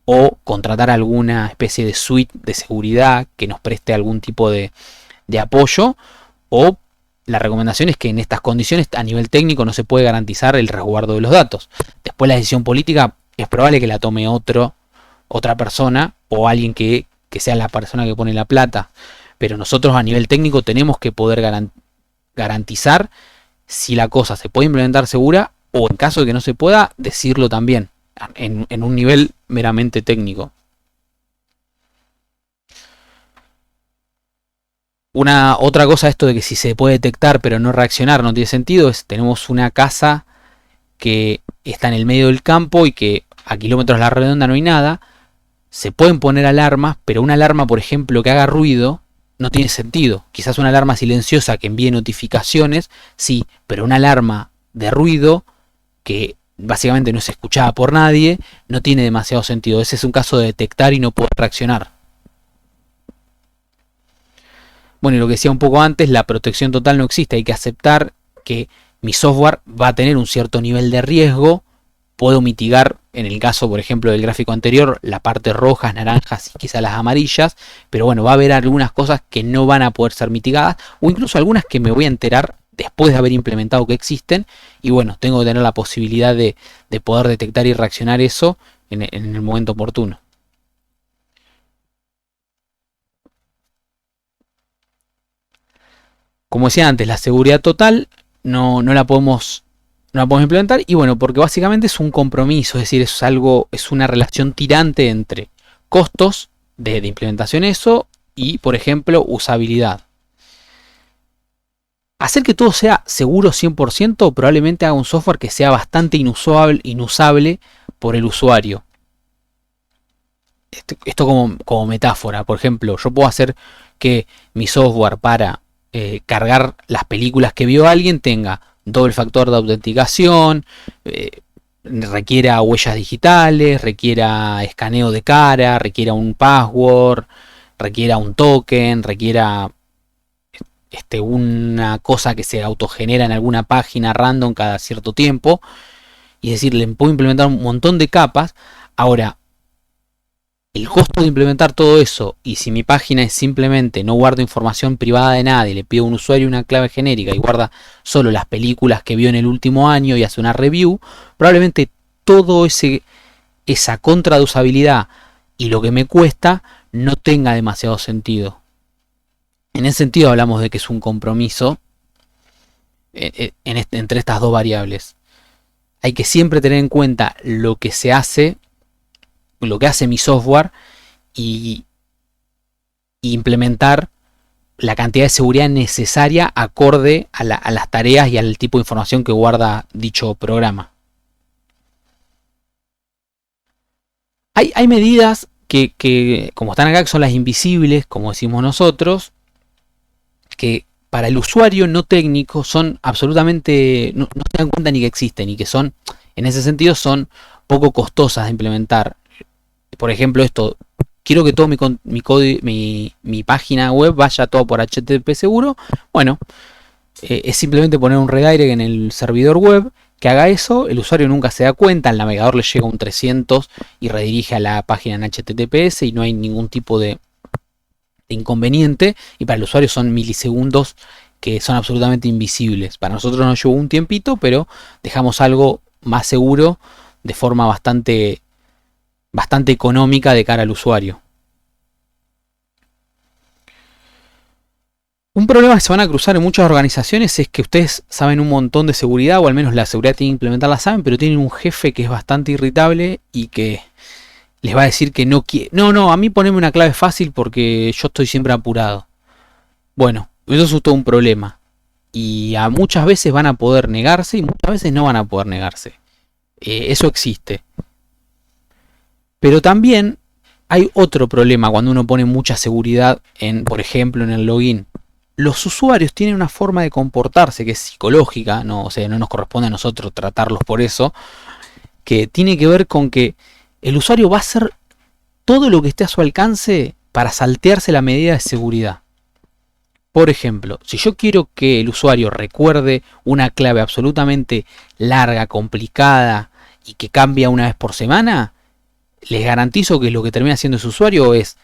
o contratar alguna especie de suite de seguridad que nos preste algún tipo de apoyo, o la recomendación es que en estas condiciones a nivel técnico no se puede garantizar el resguardo de los datos. Después la decisión política es probable que la tome otra persona o alguien que sea la persona que pone la plata, pero nosotros a nivel técnico tenemos que poder garantizar si la cosa se puede implementar segura o en caso de que no se pueda, decirlo también en un nivel meramente técnico. Una otra cosa, esto de que si se puede detectar pero no reaccionar no tiene sentido, es tenemos una casa que está en el medio del campo y que a kilómetros a la redonda no hay nada. Se pueden poner alarmas, pero una alarma, por ejemplo, que haga ruido no tiene sentido. Quizás una alarma silenciosa que envíe notificaciones, sí, pero una alarma de ruido que básicamente no es escuchada por nadie no tiene demasiado sentido. Ese es un caso de detectar y no poder reaccionar. Bueno, y lo que decía un poco antes, la protección total no existe. Hay que aceptar que mi software va a tener un cierto nivel de riesgo. Puedo mitigar, en el caso, por ejemplo, del gráfico anterior, la parte rojas, naranjas y quizás las amarillas. Pero bueno, va a haber algunas cosas que no van a poder ser mitigadas. O incluso algunas que me voy a enterar después de haber implementado que existen. Y bueno, tengo que tener la posibilidad de poder detectar y reaccionar eso en el momento oportuno. Como decía antes, la seguridad total no la podemos implementar, y bueno, porque básicamente es un compromiso, es decir, es una relación tirante entre costos de implementación eso y, por ejemplo, usabilidad. Hacer que todo sea seguro 100% probablemente haga un software que sea bastante inusable por el usuario. Esto como metáfora, por ejemplo, yo puedo hacer que mi software para cargar las películas que vio alguien tenga doble factor de autenticación, requiera huellas digitales, requiera escaneo de cara, requiera un password, requiera un token, requiera una cosa que se autogenera en alguna página random cada cierto tiempo. Y es decir, le puedo implementar un montón de capas. Ahora, el costo de implementar todo eso, y si mi página es simplemente no guardo información privada de nadie, le pido a un usuario una clave genérica y guarda solo las películas que vio en el último año y hace una review, probablemente todo esa contra de usabilidad y lo que me cuesta no tenga demasiado sentido. En ese sentido hablamos de que es un compromiso entre estas dos variables. Hay que siempre tener en cuenta lo que se hace, lo que hace mi software, y implementar la cantidad de seguridad necesaria acorde a las tareas y al tipo de información que guarda dicho programa. Hay medidas que, como están acá, que son las invisibles, como decimos nosotros, que para el usuario no técnico son absolutamente, no se dan cuenta ni que existen, y que son, en ese sentido, son poco costosas de implementar. Por ejemplo, esto, quiero que todo mi página web vaya todo por HTTP seguro. Bueno, es simplemente poner un redirect en el servidor web que haga eso. El usuario nunca se da cuenta, al navegador le llega un 300 y redirige a la página en HTTPS y no hay ningún tipo de inconveniente. Y para el usuario son milisegundos que son absolutamente invisibles. Para nosotros nos llevó un tiempito, pero dejamos algo más seguro de forma bastante económica de cara al usuario. Un problema que se van a cruzar en muchas organizaciones es que ustedes saben un montón de seguridad, o al menos la seguridad tienen que implementarla, saben, pero tienen un jefe que es bastante irritable y que les va a decir que no quiere. No, no, a mí poneme una clave fácil porque yo estoy siempre apurado. Bueno, eso es todo un problema. Y a muchas veces van a poder negarse y muchas veces no van a poder negarse. Eso existe. Pero también hay otro problema cuando uno pone mucha seguridad en, por ejemplo, en el login. Los usuarios tienen una forma de comportarse que es psicológica, no, o sea, no nos corresponde a nosotros tratarlos por eso, que tiene que ver con que el usuario va a hacer todo lo que esté a su alcance para saltearse la medida de seguridad. Por ejemplo, si yo quiero que el usuario recuerde una clave absolutamente larga, complicada y que cambia una vez por semana, les garantizo que lo que termina haciendo ese usuario es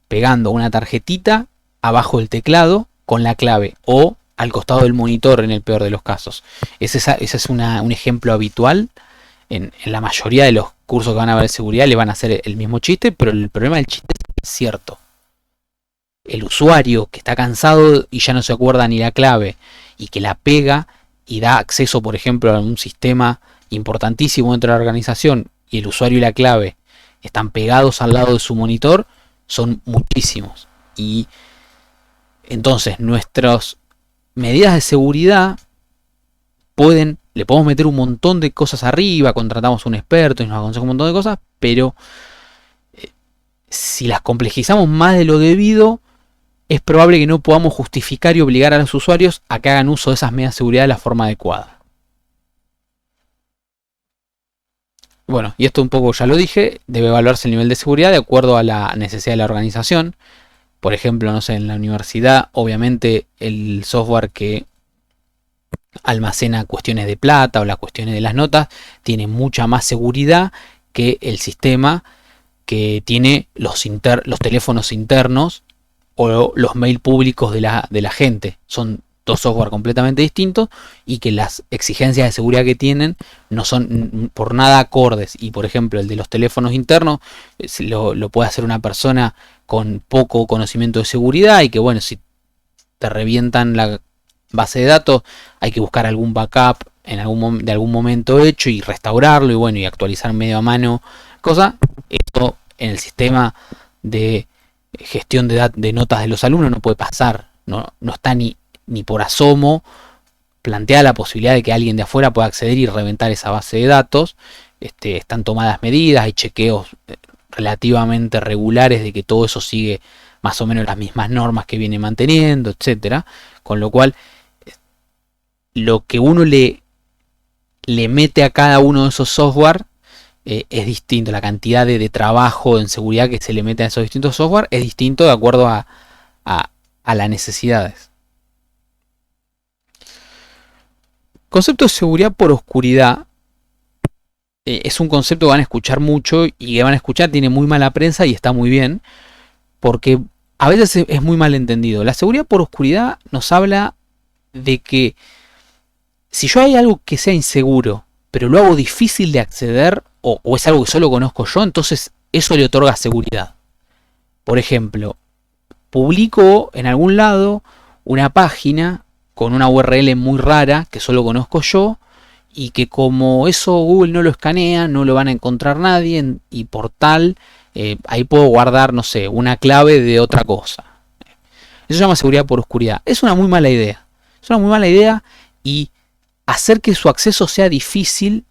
pegando una tarjetita abajo del teclado con la clave o al costado del monitor en el peor de los casos. Ese es un ejemplo habitual. En la mayoría de los cursos que van a ver de seguridad le van a hacer el mismo chiste, pero el problema del chiste es cierto. El usuario que está cansado y ya no se acuerda ni la clave y que la pega y da acceso, por ejemplo, a un sistema importantísimo dentro de la organización y el usuario y la clave están pegados al lado de su monitor, son muchísimos. Y entonces nuestras medidas de seguridad le podemos meter un montón de cosas arriba, contratamos a un experto y nos aconseja un montón de cosas, pero si las complejizamos más de lo debido, es probable que no podamos justificar y obligar a los usuarios a que hagan uso de esas medidas de seguridad de la forma adecuada. Bueno, y esto un poco ya lo dije, debe evaluarse el nivel de seguridad de acuerdo a la necesidad de la organización. Por ejemplo, no sé, en la universidad, obviamente el software que almacena cuestiones de plata o las cuestiones de las notas tiene mucha más seguridad que el sistema que tiene los teléfonos internos o los mail públicos de la gente. Son dos software completamente distintos y que las exigencias de seguridad que tienen no son por nada acordes. Y por ejemplo, el de los teléfonos internos lo puede hacer una persona con poco conocimiento de seguridad y que, bueno, si te revientan la base de datos, hay que buscar algún backup de algún momento hecho y restaurarlo y, bueno, y actualizar medio a mano cosa. Esto en el sistema de gestión de notas de los alumnos no puede pasar, no está ni por asomo plantea la posibilidad de que alguien de afuera pueda acceder y reventar esa base de datos. Están tomadas medidas, hay chequeos relativamente regulares de que todo eso sigue más o menos las mismas normas que viene manteniendo, etcétera. Con lo cual, lo que uno le mete a cada uno de esos software es distinto. La cantidad de trabajo en seguridad que se le mete a esos distintos software es distinto de acuerdo a las necesidades. Concepto de seguridad por oscuridad es un concepto que van a escuchar mucho y que van a escuchar tiene muy mala prensa y está muy bien porque a veces es muy mal entendido. La seguridad por oscuridad nos habla de que si yo hay algo que sea inseguro pero lo hago difícil de acceder o es algo que solo conozco yo, entonces eso le otorga seguridad. Por ejemplo, publico en algún lado una página con una URL muy rara que solo conozco yo y que como eso Google no lo escanea, no lo van a encontrar nadie y por tal, ahí puedo guardar, no sé, una clave de otra cosa. Eso se llama seguridad por oscuridad. Es una muy mala idea. Es una muy mala idea y hacer que su acceso sea difícil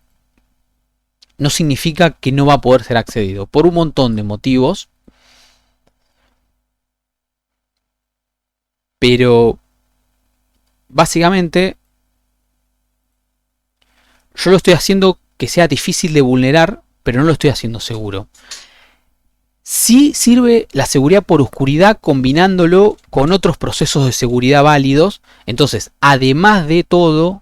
no significa que no va a poder ser accedido por un montón de motivos. Pero básicamente yo lo estoy haciendo que sea difícil de vulnerar, pero no lo estoy haciendo seguro. Sí sirve la seguridad por oscuridad combinándolo con otros procesos de seguridad válidos. Entonces, además de todo,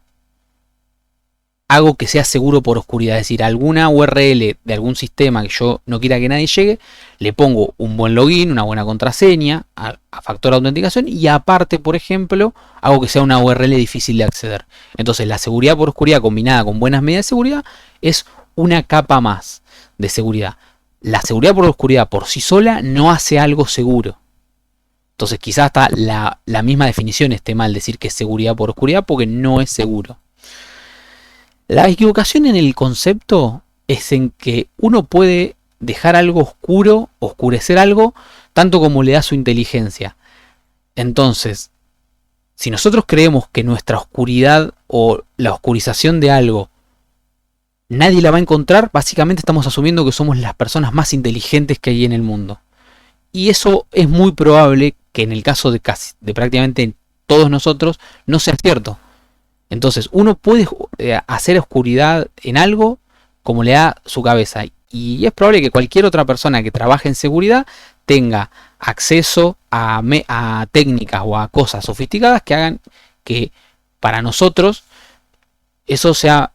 hago que sea seguro por oscuridad. Es decir, alguna URL de algún sistema que yo no quiera que nadie llegue, le pongo un buen login, una buena contraseña, a factor de autenticación y aparte, por ejemplo, hago que sea una URL difícil de acceder. Entonces, la seguridad por oscuridad combinada con buenas medidas de seguridad es una capa más de seguridad. La seguridad por oscuridad por sí sola no hace algo seguro. Entonces quizás hasta la misma definición esté mal, decir que es seguridad por oscuridad, porque no es seguro. La equivocación en el concepto es en que uno puede dejar algo oscuro, oscurecer algo, tanto como le da su inteligencia. Entonces, si nosotros creemos que nuestra oscuridad o la oscurización de algo nadie la va a encontrar, básicamente estamos asumiendo que somos las personas más inteligentes que hay en el mundo. Y eso es muy probable que en el caso de prácticamente todos nosotros no sea cierto. Entonces, uno puede hacer oscuridad en algo como le da su cabeza. Y es probable que cualquier otra persona que trabaje en seguridad tenga acceso a técnicas o a cosas sofisticadas que hagan que para nosotros eso sea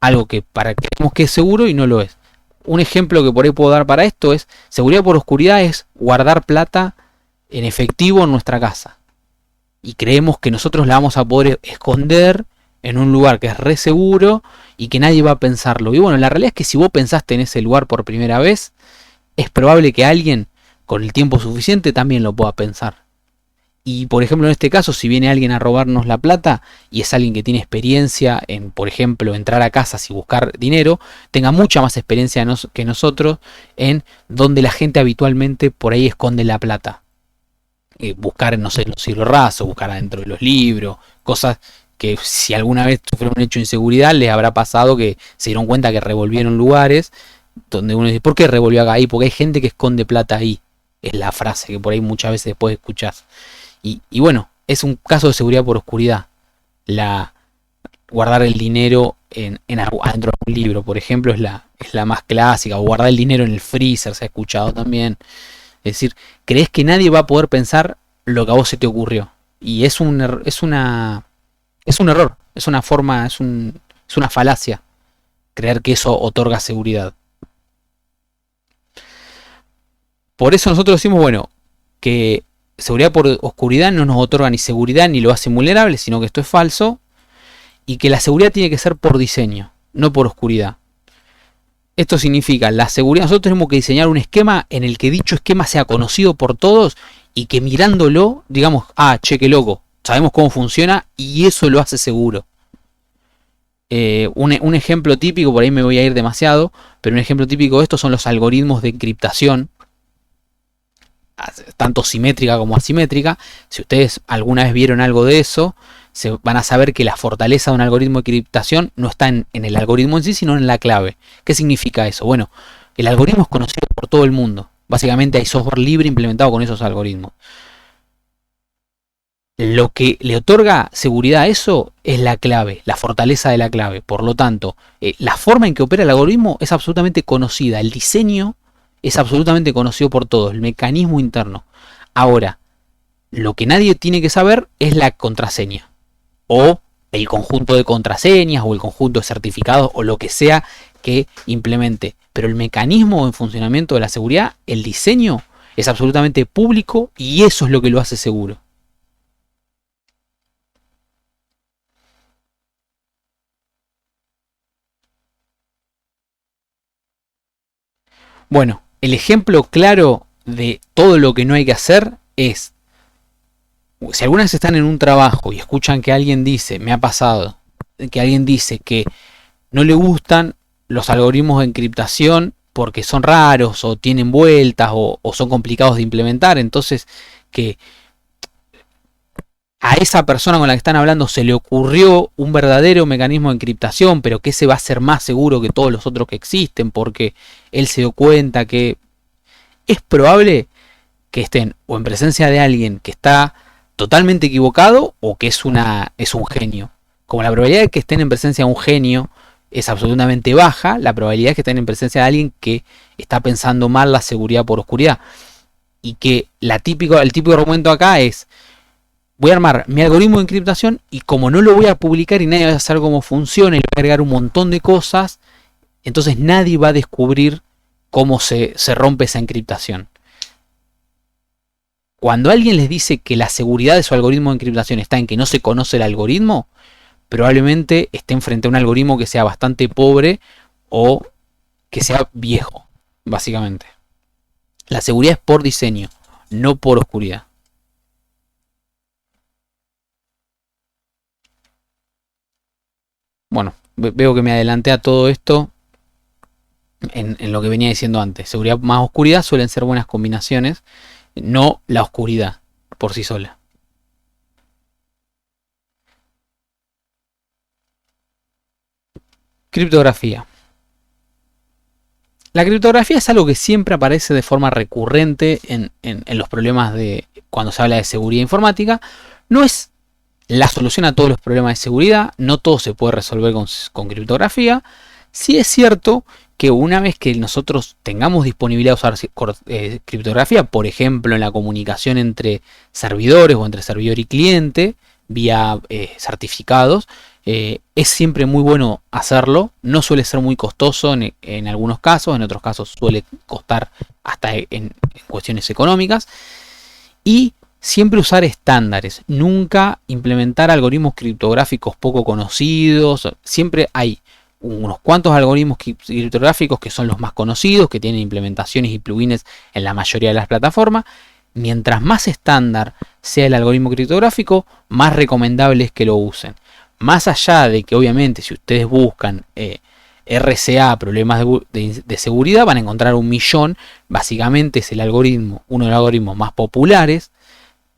algo que para que creemos que es seguro y no lo es. Un ejemplo que por ahí puedo dar para esto es: seguridad por oscuridad es guardar plata en efectivo en nuestra casa. Y creemos que nosotros la vamos a poder esconder en un lugar que es re seguro y que nadie va a pensarlo. Y bueno, la realidad es que si vos pensaste en ese lugar por primera vez, es probable que alguien con el tiempo suficiente también lo pueda pensar. Y por ejemplo en este caso, si viene alguien a robarnos la plata y es alguien que tiene experiencia en, por ejemplo, entrar a casas y buscar dinero, tenga mucha más experiencia que nosotros en donde la gente habitualmente por ahí esconde la plata. Buscar, no sé, en los siglos rasos, buscar adentro de los libros, cosas que si alguna vez sufrieron un hecho de inseguridad les habrá pasado que se dieron cuenta que revolvieron lugares donde uno dice: ¿por qué revolvió acá? Ahí, porque hay gente que esconde plata ahí. Es la frase que por ahí muchas veces después escuchás. Y bueno, es un caso de seguridad por oscuridad. Guardar el dinero adentro de un libro, por ejemplo, es la más clásica. O guardar el dinero en el freezer, se ha escuchado también. Es decir, crees que nadie va a poder pensar lo que a vos se te ocurrió. Y es un error, es una forma, es una falacia creer que eso otorga seguridad. Por eso nosotros decimos, bueno, que seguridad por oscuridad no nos otorga ni seguridad ni lo hace vulnerable, sino que esto es falso. Y que la seguridad tiene que ser por diseño, no por oscuridad. Esto significa, la seguridad, nosotros tenemos que diseñar un esquema en el que dicho esquema sea conocido por todos y que mirándolo digamos: che, qué loco, sabemos cómo funciona y eso lo hace seguro. Un ejemplo típico, por ahí me voy a ir demasiado, pero un ejemplo típico de esto son los algoritmos de encriptación, tanto simétrica como asimétrica. Si ustedes alguna vez vieron algo de eso, van a saber que la fortaleza de un algoritmo de encriptación no está en el algoritmo en sí, sino en la clave. ¿Qué significa eso? Bueno, el algoritmo es conocido por todo el mundo. Básicamente hay software libre implementado con esos algoritmos. Lo que le otorga seguridad a eso es la clave, la fortaleza de la clave. Por lo tanto, la forma en que opera el algoritmo es absolutamente conocida. El diseño es absolutamente conocido por todos, el mecanismo interno. Ahora, lo que nadie tiene que saber es la contraseña, o el conjunto de contraseñas, o el conjunto de certificados, o lo que sea que implemente. Pero el mecanismo en funcionamiento de la seguridad, el diseño, es absolutamente público y eso es lo que lo hace seguro. Bueno, el ejemplo claro de todo lo que no hay que hacer es: si alguna vez están en un trabajo y escuchan que alguien dice, me ha pasado, que alguien dice que no le gustan los algoritmos de encriptación porque son raros o tienen vueltas o son complicados de implementar, entonces que a esa persona con la que están hablando se le ocurrió un verdadero mecanismo de encriptación, pero que ese va a ser más seguro que todos los otros que existen porque él se dio cuenta que es probable que estén o en presencia de alguien que está totalmente equivocado o que es un genio. Como la probabilidad de que estén en presencia de un genio es absolutamente baja, la probabilidad es que estén en presencia de alguien que está pensando mal la seguridad por oscuridad. Y que el típico argumento acá es: voy a armar mi algoritmo de encriptación y como no lo voy a publicar y nadie va a saber cómo funciona y le voy a agregar un montón de cosas, entonces nadie va a descubrir cómo se rompe esa encriptación. Cuando alguien les dice que la seguridad de su algoritmo de encriptación está en que no se conoce el algoritmo, probablemente estén frente a un algoritmo que sea bastante pobre o que sea viejo, básicamente. La seguridad es por diseño, no por oscuridad. bueno, veo que me adelanté a todo esto en lo que venía diciendo antes. Seguridad más oscuridad suelen ser buenas combinaciones, no la oscuridad por sí sola. Criptografía. La criptografía es algo que siempre aparece de forma recurrente en los problemas de cuando se habla de seguridad informática. No es la solución a todos los problemas de seguridad, no todo se puede resolver con criptografía. Sí es cierto que una vez que nosotros tengamos disponibilidad de usar criptografía, por ejemplo en la comunicación entre servidores o entre servidor y cliente, vía certificados, es siempre muy bueno hacerlo. No suele ser muy costoso en algunos casos, en otros casos suele costar hasta en cuestiones económicas. Y siempre usar estándares, nunca implementar algoritmos criptográficos poco conocidos. Siempre hay unos cuantos algoritmos criptográficos que son los más conocidos, que tienen implementaciones y plugins en la mayoría de las plataformas. Mientras más estándar sea el algoritmo criptográfico, más recomendable es que lo usen. Más allá de que obviamente si ustedes buscan RCA, problemas de seguridad, van a encontrar un millón. Básicamente es el algoritmo, uno de los algoritmos más populares.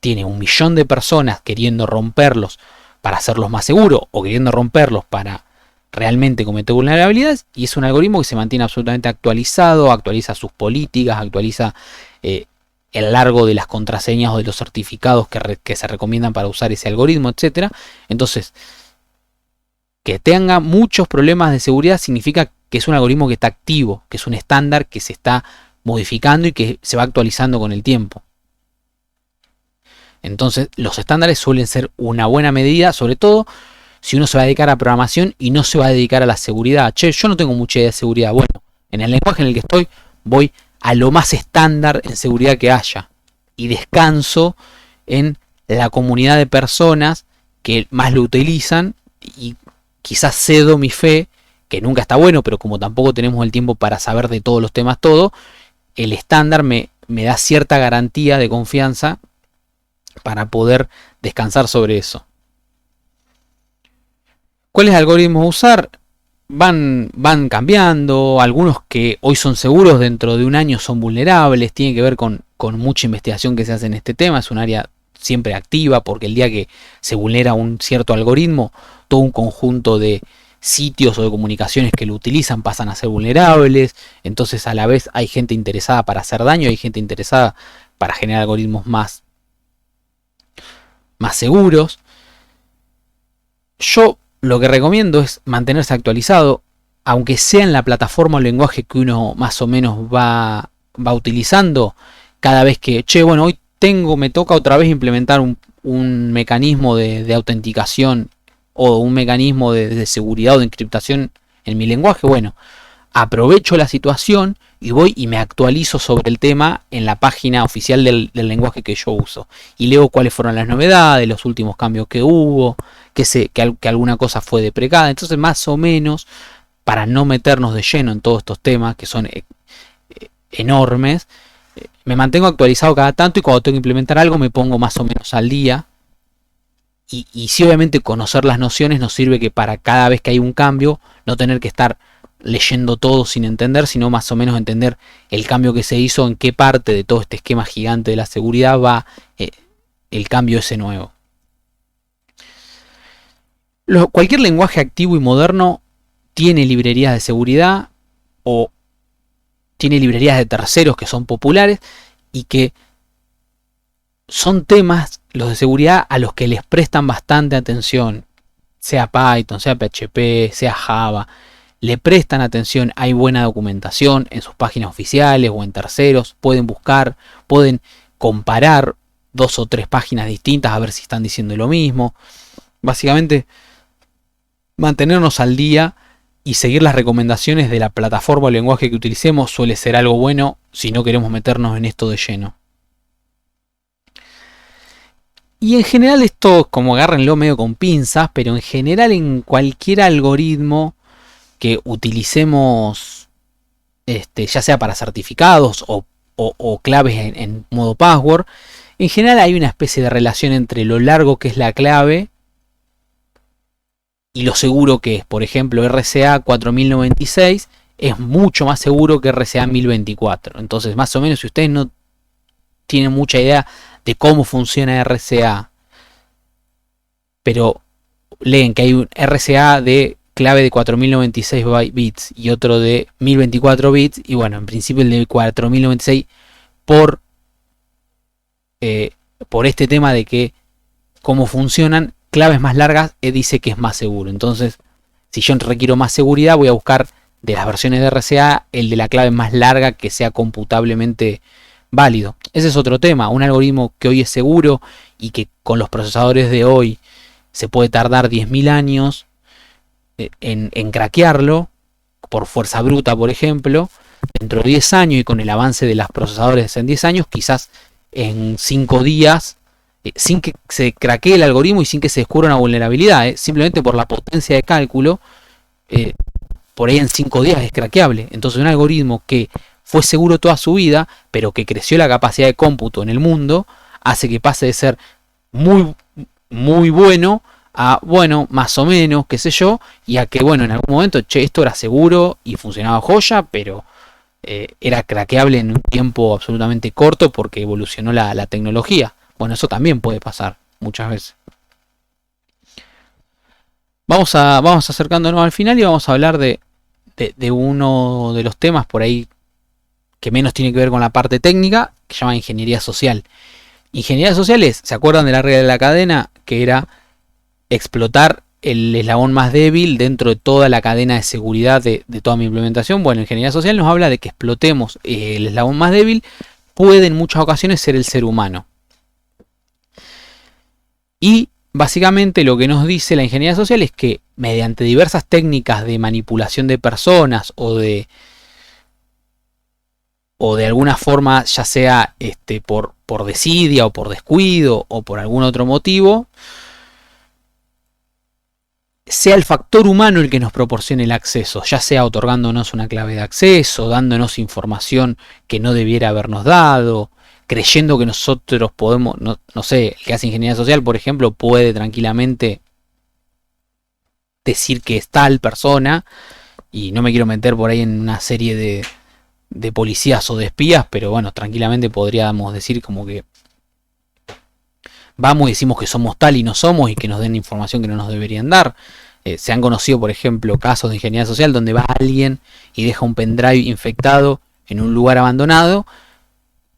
Tiene un millón de personas queriendo romperlos para hacerlos más seguros o queriendo romperlos para realmente cometer vulnerabilidades, y es un algoritmo que se mantiene absolutamente actualizado, actualiza sus políticas, actualiza el largo de las contraseñas o de los certificados que se recomiendan para usar ese algoritmo, etc. Entonces, que tenga muchos problemas de seguridad significa que es un algoritmo que está activo, que es un estándar que se está modificando y que se va actualizando con el tiempo. Entonces, los estándares suelen ser una buena medida, sobre todo si uno se va a dedicar a programación y no se va a dedicar a la seguridad. Che, yo no tengo mucha idea de seguridad. Bueno, en el lenguaje en el que estoy, voy a lo más estándar en seguridad que haya. Y descanso en la comunidad de personas que más lo utilizan. Y quizás cedo mi fe, que nunca está bueno, pero como tampoco tenemos el tiempo para saber de todos los temas todo, el estándar me da cierta garantía de confianza para poder descansar sobre eso. ¿Cuáles algoritmos usar? Van cambiando. Algunos que hoy son seguros, dentro de un año son vulnerables. Tiene que ver con mucha investigación que se hace en este tema. Es un área siempre activa, porque el día que se vulnera un cierto algoritmo, todo un conjunto de sitios o de comunicaciones que lo utilizan pasan a ser vulnerables. Entonces a la vez hay gente interesada para hacer daño, hay gente interesada para generar algoritmos más seguros. Yo lo que recomiendo es mantenerse actualizado, aunque sea en la plataforma o lenguaje que uno más o menos va utilizando. Cada vez que, bueno, hoy me toca otra vez implementar un mecanismo de autenticación o un mecanismo de seguridad o de encriptación en mi lenguaje. Bueno, aprovecho la situación y voy y me actualizo sobre el tema en la página oficial del lenguaje que yo uso. Y leo cuáles fueron las novedades, los últimos cambios que hubo, que alguna cosa fue deprecada. Entonces, más o menos, para no meternos de lleno en todos estos temas que son enormes, me mantengo actualizado cada tanto, y cuando tengo que implementar algo me pongo más o menos al día. Y si obviamente conocer las nociones nos sirve que para cada vez que hay un cambio no tener que estar leyendo todo sin entender, sino más o menos entender el cambio que se hizo, en qué parte de todo este esquema gigante de la seguridad va el cambio ese nuevo. Cualquier lenguaje activo y moderno tiene librerías de seguridad o tiene librerías de terceros que son populares y que son temas, los de seguridad, a los que les prestan bastante atención, sea Python, sea PHP, sea Java. Le prestan atención, hay buena documentación en sus páginas oficiales o en terceros. Pueden buscar, pueden comparar 2 o 3 páginas distintas a ver si están diciendo lo mismo. Básicamente, mantenernos al día y seguir las recomendaciones de la plataforma o lenguaje que utilicemos suele ser algo bueno si no queremos meternos en esto de lleno. Y en general esto, como agárrenlo medio con pinzas, pero en general en cualquier algoritmo que utilicemos, ya sea para certificados o claves en modo password, en general hay una especie de relación entre lo largo que es la clave y lo seguro que es. Por ejemplo, RCA 4096 es mucho más seguro que RCA 1024. Entonces, más o menos, si ustedes no tienen mucha idea de cómo funciona RCA, pero leen que hay un RCA de clave de 4096 bits y otro de 1024 bits, y bueno, en principio el de 4096 por este tema de que cómo funcionan claves más largas, dice que es más seguro. Entonces, si yo requiero más seguridad, voy a buscar de las versiones de RCA el de la clave más larga que sea computablemente válido. Ese es otro tema. Un algoritmo que hoy es seguro y que con los procesadores de hoy se puede tardar 10.000 años en craquearlo, por fuerza bruta, por ejemplo, dentro de 10 años y con el avance de los procesadores en 10 años, quizás en 5 días, sin que se craquee el algoritmo y sin que se descubra una vulnerabilidad, simplemente por la potencia de cálculo, por ahí en 5 días es craqueable. Entonces, un algoritmo que fue seguro toda su vida, pero que creció la capacidad de cómputo en el mundo, hace que pase de ser muy, muy bueno a, bueno, más o menos, qué sé yo, y a que, bueno, en algún momento, esto era seguro y funcionaba joya, pero era craqueable en un tiempo absolutamente corto porque evolucionó la tecnología. Bueno, eso también puede pasar muchas veces. Vamos acercándonos al final y vamos a hablar de uno de los temas por ahí que menos tiene que ver con la parte técnica, que se llama ingeniería social. Ingeniería social es, ¿se acuerdan de la regla de la cadena? Que era explotar el eslabón más débil dentro de toda la cadena de seguridad de toda mi implementación. Bueno, ingeniería social nos habla de que explotemos el eslabón más débil. Puede en muchas ocasiones ser el ser humano. Y básicamente lo que nos dice la ingeniería social es que mediante diversas técnicas de manipulación de personas o de alguna forma, ya sea por desidia o por descuido o por algún otro motivo, sea el factor humano el que nos proporcione el acceso, ya sea otorgándonos una clave de acceso, dándonos información que no debiera habernos dado, creyendo que nosotros podemos, no sé, el que hace ingeniería social, por ejemplo, puede tranquilamente decir que es tal persona, y no me quiero meter por ahí en una serie de policías o de espías, pero bueno, tranquilamente podríamos decir como que vamos y decimos que somos tal y no somos y que nos den información que no nos deberían dar. Se han conocido, por ejemplo, casos de ingeniería social donde va alguien y deja un pendrive infectado en un lugar abandonado,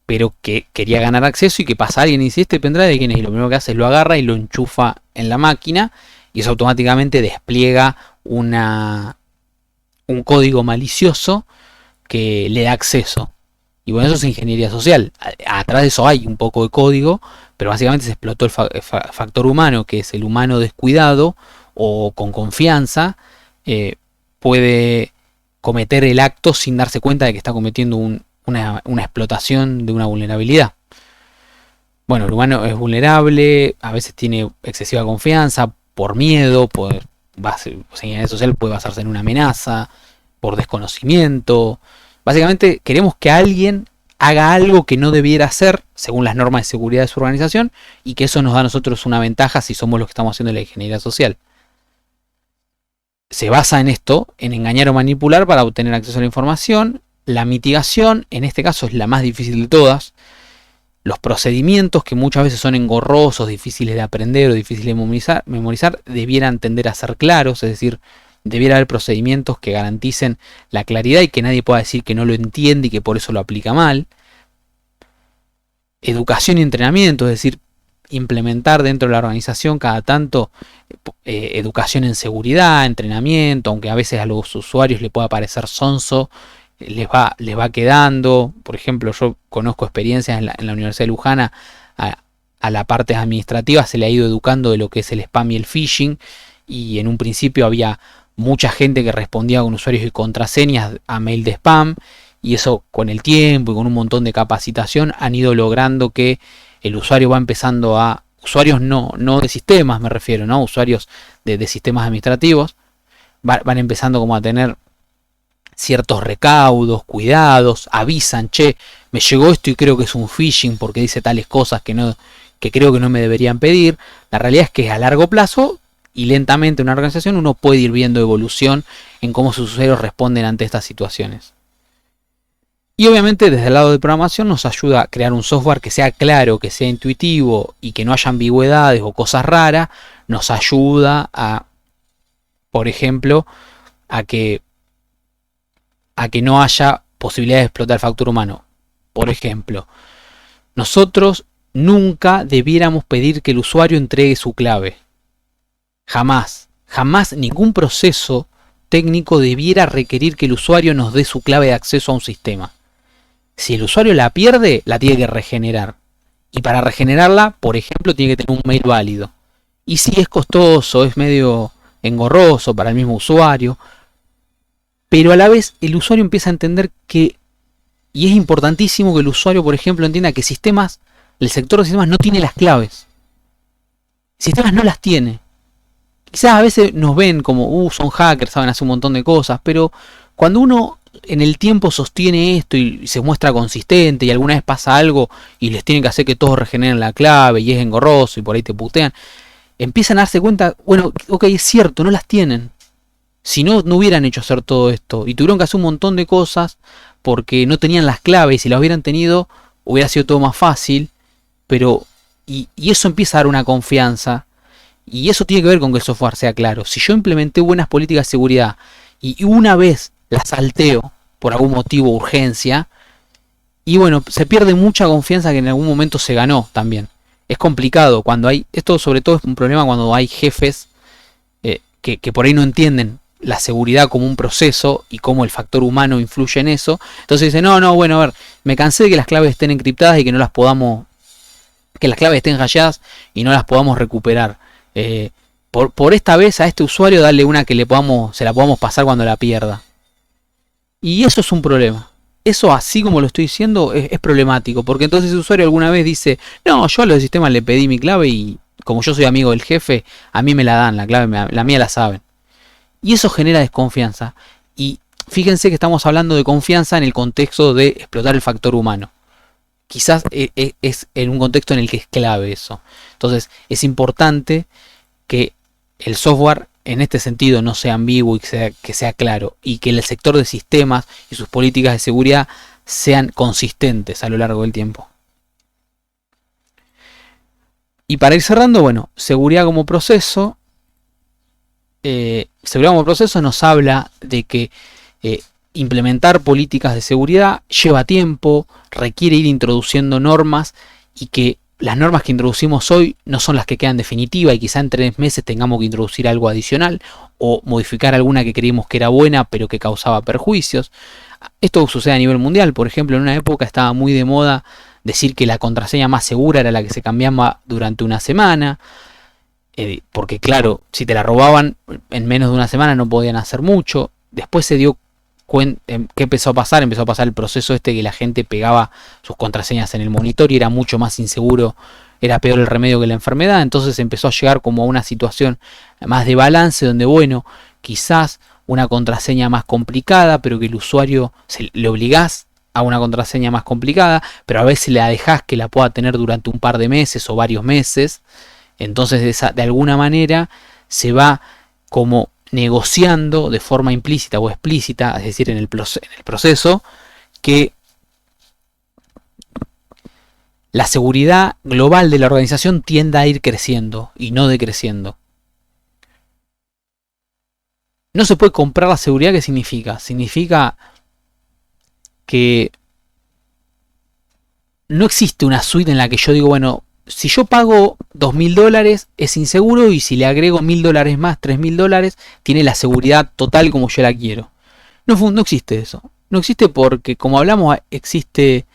pero que quería ganar acceso, y que pasa alguien y dice, ¿este pendrive de quién es? Y lo primero que hace es lo agarra y lo enchufa en la máquina, y eso automáticamente despliega un código malicioso que le da acceso. Y bueno, eso es ingeniería social. Atrás de eso hay un poco de código, pero básicamente se explotó el factor humano, que es el humano descuidado o con confianza, puede cometer el acto sin darse cuenta de que está cometiendo una explotación de una vulnerabilidad. Bueno, el humano es vulnerable, a veces tiene excesiva confianza, por miedo, ingeniería social puede basarse en una amenaza, por desconocimiento. Básicamente queremos que alguien haga algo que no debiera hacer según las normas de seguridad de su organización, y que eso nos da a nosotros una ventaja si somos los que estamos haciendo la ingeniería social. Se basa en esto, en engañar o manipular para obtener acceso a la información. La mitigación, en este caso, es la más difícil de todas. Los procedimientos, que muchas veces son engorrosos, difíciles de aprender o difíciles de memorizar, debieran tender a ser claros, es decir, debiera haber procedimientos que garanticen la claridad y que nadie pueda decir que no lo entiende y que por eso lo aplica mal. Educación y entrenamiento, es decir, implementar dentro de la organización cada tanto educación en seguridad, entrenamiento, aunque a veces a los usuarios les pueda parecer sonso, les va quedando. Por ejemplo, yo conozco experiencias en la Universidad de Luján, a la parte administrativa se le ha ido educando de lo que es el spam y el phishing, y en un principio había mucha gente que respondía con usuarios y contraseñas a mail de spam, y eso con el tiempo y con un montón de capacitación han ido logrando que el usuario va empezando a, usuarios no de sistemas me refiero, ¿no? Usuarios de sistemas administrativos, van empezando como a tener ciertos recaudos, cuidados, avisan, che, me llegó esto y creo que es un phishing porque dice tales cosas que creo que no me deberían pedir. La realidad es que a largo plazo y lentamente en una organización uno puede ir viendo evolución en cómo sus usuarios responden ante estas situaciones. Y obviamente desde el lado de programación nos ayuda a crear un software que sea claro, que sea intuitivo y que no haya ambigüedades o cosas raras. Nos ayuda a, por ejemplo, a que no haya posibilidad de explotar el factor humano. Por ejemplo, nosotros nunca debiéramos pedir que el usuario entregue su clave. Jamás ningún proceso técnico debiera requerir que el usuario nos dé su clave de acceso a un sistema. Si el usuario la pierde, la tiene que regenerar. Y para regenerarla, por ejemplo, tiene que tener un mail válido. Y si es costoso, es medio engorroso para el mismo usuario. Pero a la vez el usuario empieza a entender que, y es importantísimo que el usuario, por ejemplo, entienda que sistemas, el sector de sistemas no tiene las claves. Sistemas no las tiene. Quizás a veces nos ven como, son hackers, saben hacer un montón de cosas, pero cuando uno en el tiempo sostiene esto y se muestra consistente y alguna vez pasa algo y les tienen que hacer que todos regeneren la clave y es engorroso y por ahí te putean, empiezan a darse cuenta, bueno, ok, es cierto, no las tienen. Si no, no hubieran hecho hacer todo esto y tuvieron que hacer un montón de cosas porque no tenían las claves y si las hubieran tenido hubiera sido todo más fácil, pero y eso empieza a dar una confianza y eso tiene que ver con que el software sea claro. Si yo implementé buenas políticas de seguridad y una vez las salteo por algún motivo, urgencia, y bueno, se pierde mucha confianza que en algún momento se ganó también. Es complicado cuando hay, esto sobre todo es un problema cuando hay jefes que por ahí no entienden la seguridad como un proceso y cómo el factor humano influye en eso. Entonces dicen, no, bueno, a ver, me cansé de que las claves estén encriptadas y que no las podamos, que las claves estén hasheadas y no las podamos recuperar. Por esta vez a este usuario darle una que se la podamos pasar cuando la pierda. Y eso es un problema. Eso, así como lo estoy diciendo, es problemático. Porque entonces el usuario alguna vez dice, no, yo a los sistemas le pedí mi clave y como yo soy amigo del jefe, a mí me la dan, la clave, la mía la saben. Y eso genera desconfianza. Y fíjense que estamos hablando de confianza en el contexto de explotar el factor humano. Quizás es en un contexto en el que es clave eso. Entonces es importante que el software en este sentido no sea ambiguo y que sea claro. Y que el sector de sistemas y sus políticas de seguridad sean consistentes a lo largo del tiempo. Y para ir cerrando, bueno, seguridad como proceso. Seguridad como proceso nos habla de que implementar políticas de seguridad lleva tiempo, requiere ir introduciendo normas y que las normas que introducimos hoy no son las que quedan definitivas y quizá en 3 meses tengamos que introducir algo adicional o modificar alguna que creímos que era buena pero que causaba perjuicios. Esto sucede a nivel mundial. Por ejemplo, en una época estaba muy de moda decir que la contraseña más segura era la que se cambiaba durante una semana. Porque claro, si te la robaban en menos de una semana no podían hacer mucho. Después se dio cuenta, ¿qué empezó a pasar? Empezó a pasar el proceso este que la gente pegaba sus contraseñas en el monitor y era mucho más inseguro, era peor el remedio que la enfermedad. Entonces empezó a llegar como a una situación más de balance donde, bueno, quizás una contraseña más complicada, pero que el usuario le obligás a una contraseña más complicada, pero a veces la dejás que la pueda tener durante un par de meses o varios meses. Entonces de alguna manera se va como negociando de forma implícita o explícita, es decir, en el proceso, que la seguridad global de la organización tienda a ir creciendo y no decreciendo. No se puede comprar la seguridad. ¿Qué significa? Significa que no existe una suite en la que yo digo, bueno, si yo pago $2.000 es inseguro y si le agrego $1.000 más, $3.000, tiene la seguridad total como yo la quiero. No existe eso. No existe porque, como hablamos, existe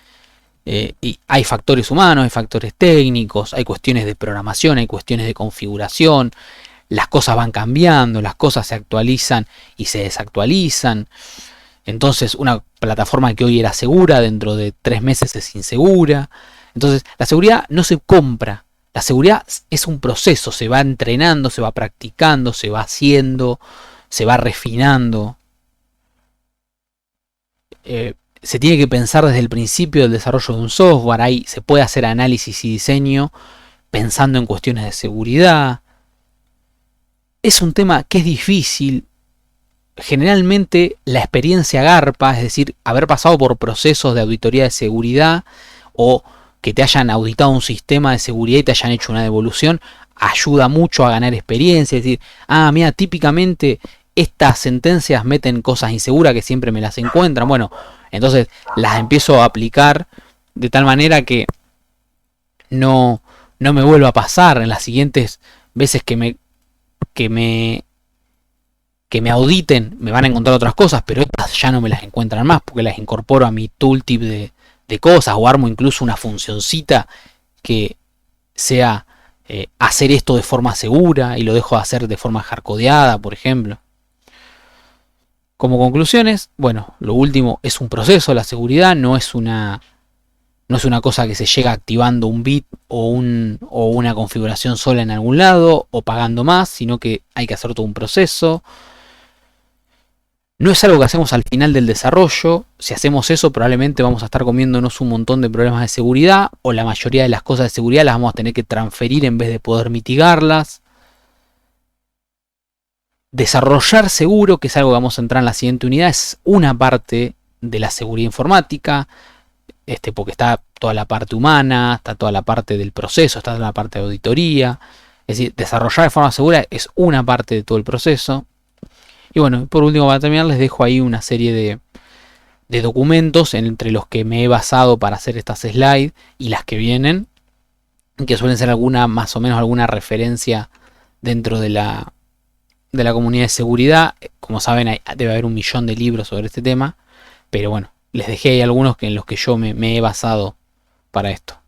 y hay factores humanos, hay factores técnicos, hay cuestiones de programación, hay cuestiones de configuración. Las cosas van cambiando, las cosas se actualizan y se desactualizan. Entonces una plataforma que hoy era segura, dentro de 3 meses es insegura. Entonces la seguridad no se compra. La seguridad es un proceso, se va entrenando, se va practicando, se va haciendo, se va refinando. Se tiene que pensar desde el principio del desarrollo de un software. Ahí se puede hacer análisis y diseño pensando en cuestiones de seguridad. es un tema que es difícil. Generalmente la experiencia garpa, es decir, haber pasado por procesos de auditoría de seguridad o que te hayan auditado un sistema de seguridad y te hayan hecho una devolución, ayuda mucho a ganar experiencia. Es decir, mira, típicamente estas sentencias meten cosas inseguras que siempre me las encuentran. Bueno, entonces las empiezo a aplicar de tal manera que no me vuelva a pasar en las siguientes veces que me auditen. Me van a encontrar otras cosas, pero estas ya no me las encuentran más porque las incorporo a mi tooltip de cosas, o armo incluso una funcioncita que sea hacer esto de forma segura y lo dejo de hacer de forma hardcodeada, por ejemplo. Como conclusiones, bueno, lo último es un proceso. La seguridad no es una cosa que se llega activando un bit o una configuración sola en algún lado o pagando más, sino que hay que hacer todo un proceso. No es algo que hacemos al final del desarrollo. Si hacemos eso, probablemente vamos a estar comiéndonos un montón de problemas de seguridad, o la mayoría de las cosas de seguridad las vamos a tener que transferir en vez de poder mitigarlas. Desarrollar seguro, que es algo que vamos a entrar en la siguiente unidad, es una parte de la seguridad informática, porque está toda la parte humana, está toda la parte del proceso, está toda la parte de auditoría. Es decir, desarrollar de forma segura es una parte de todo el proceso. Y bueno, por último, para terminar, les dejo ahí una serie de documentos entre los que me he basado para hacer estas slides y las que vienen, que suelen ser más o menos alguna referencia dentro de la comunidad de seguridad. Como saben, debe haber 1.000.000 de libros sobre este tema, pero bueno, les dejé ahí algunos en los que yo me he basado para esto.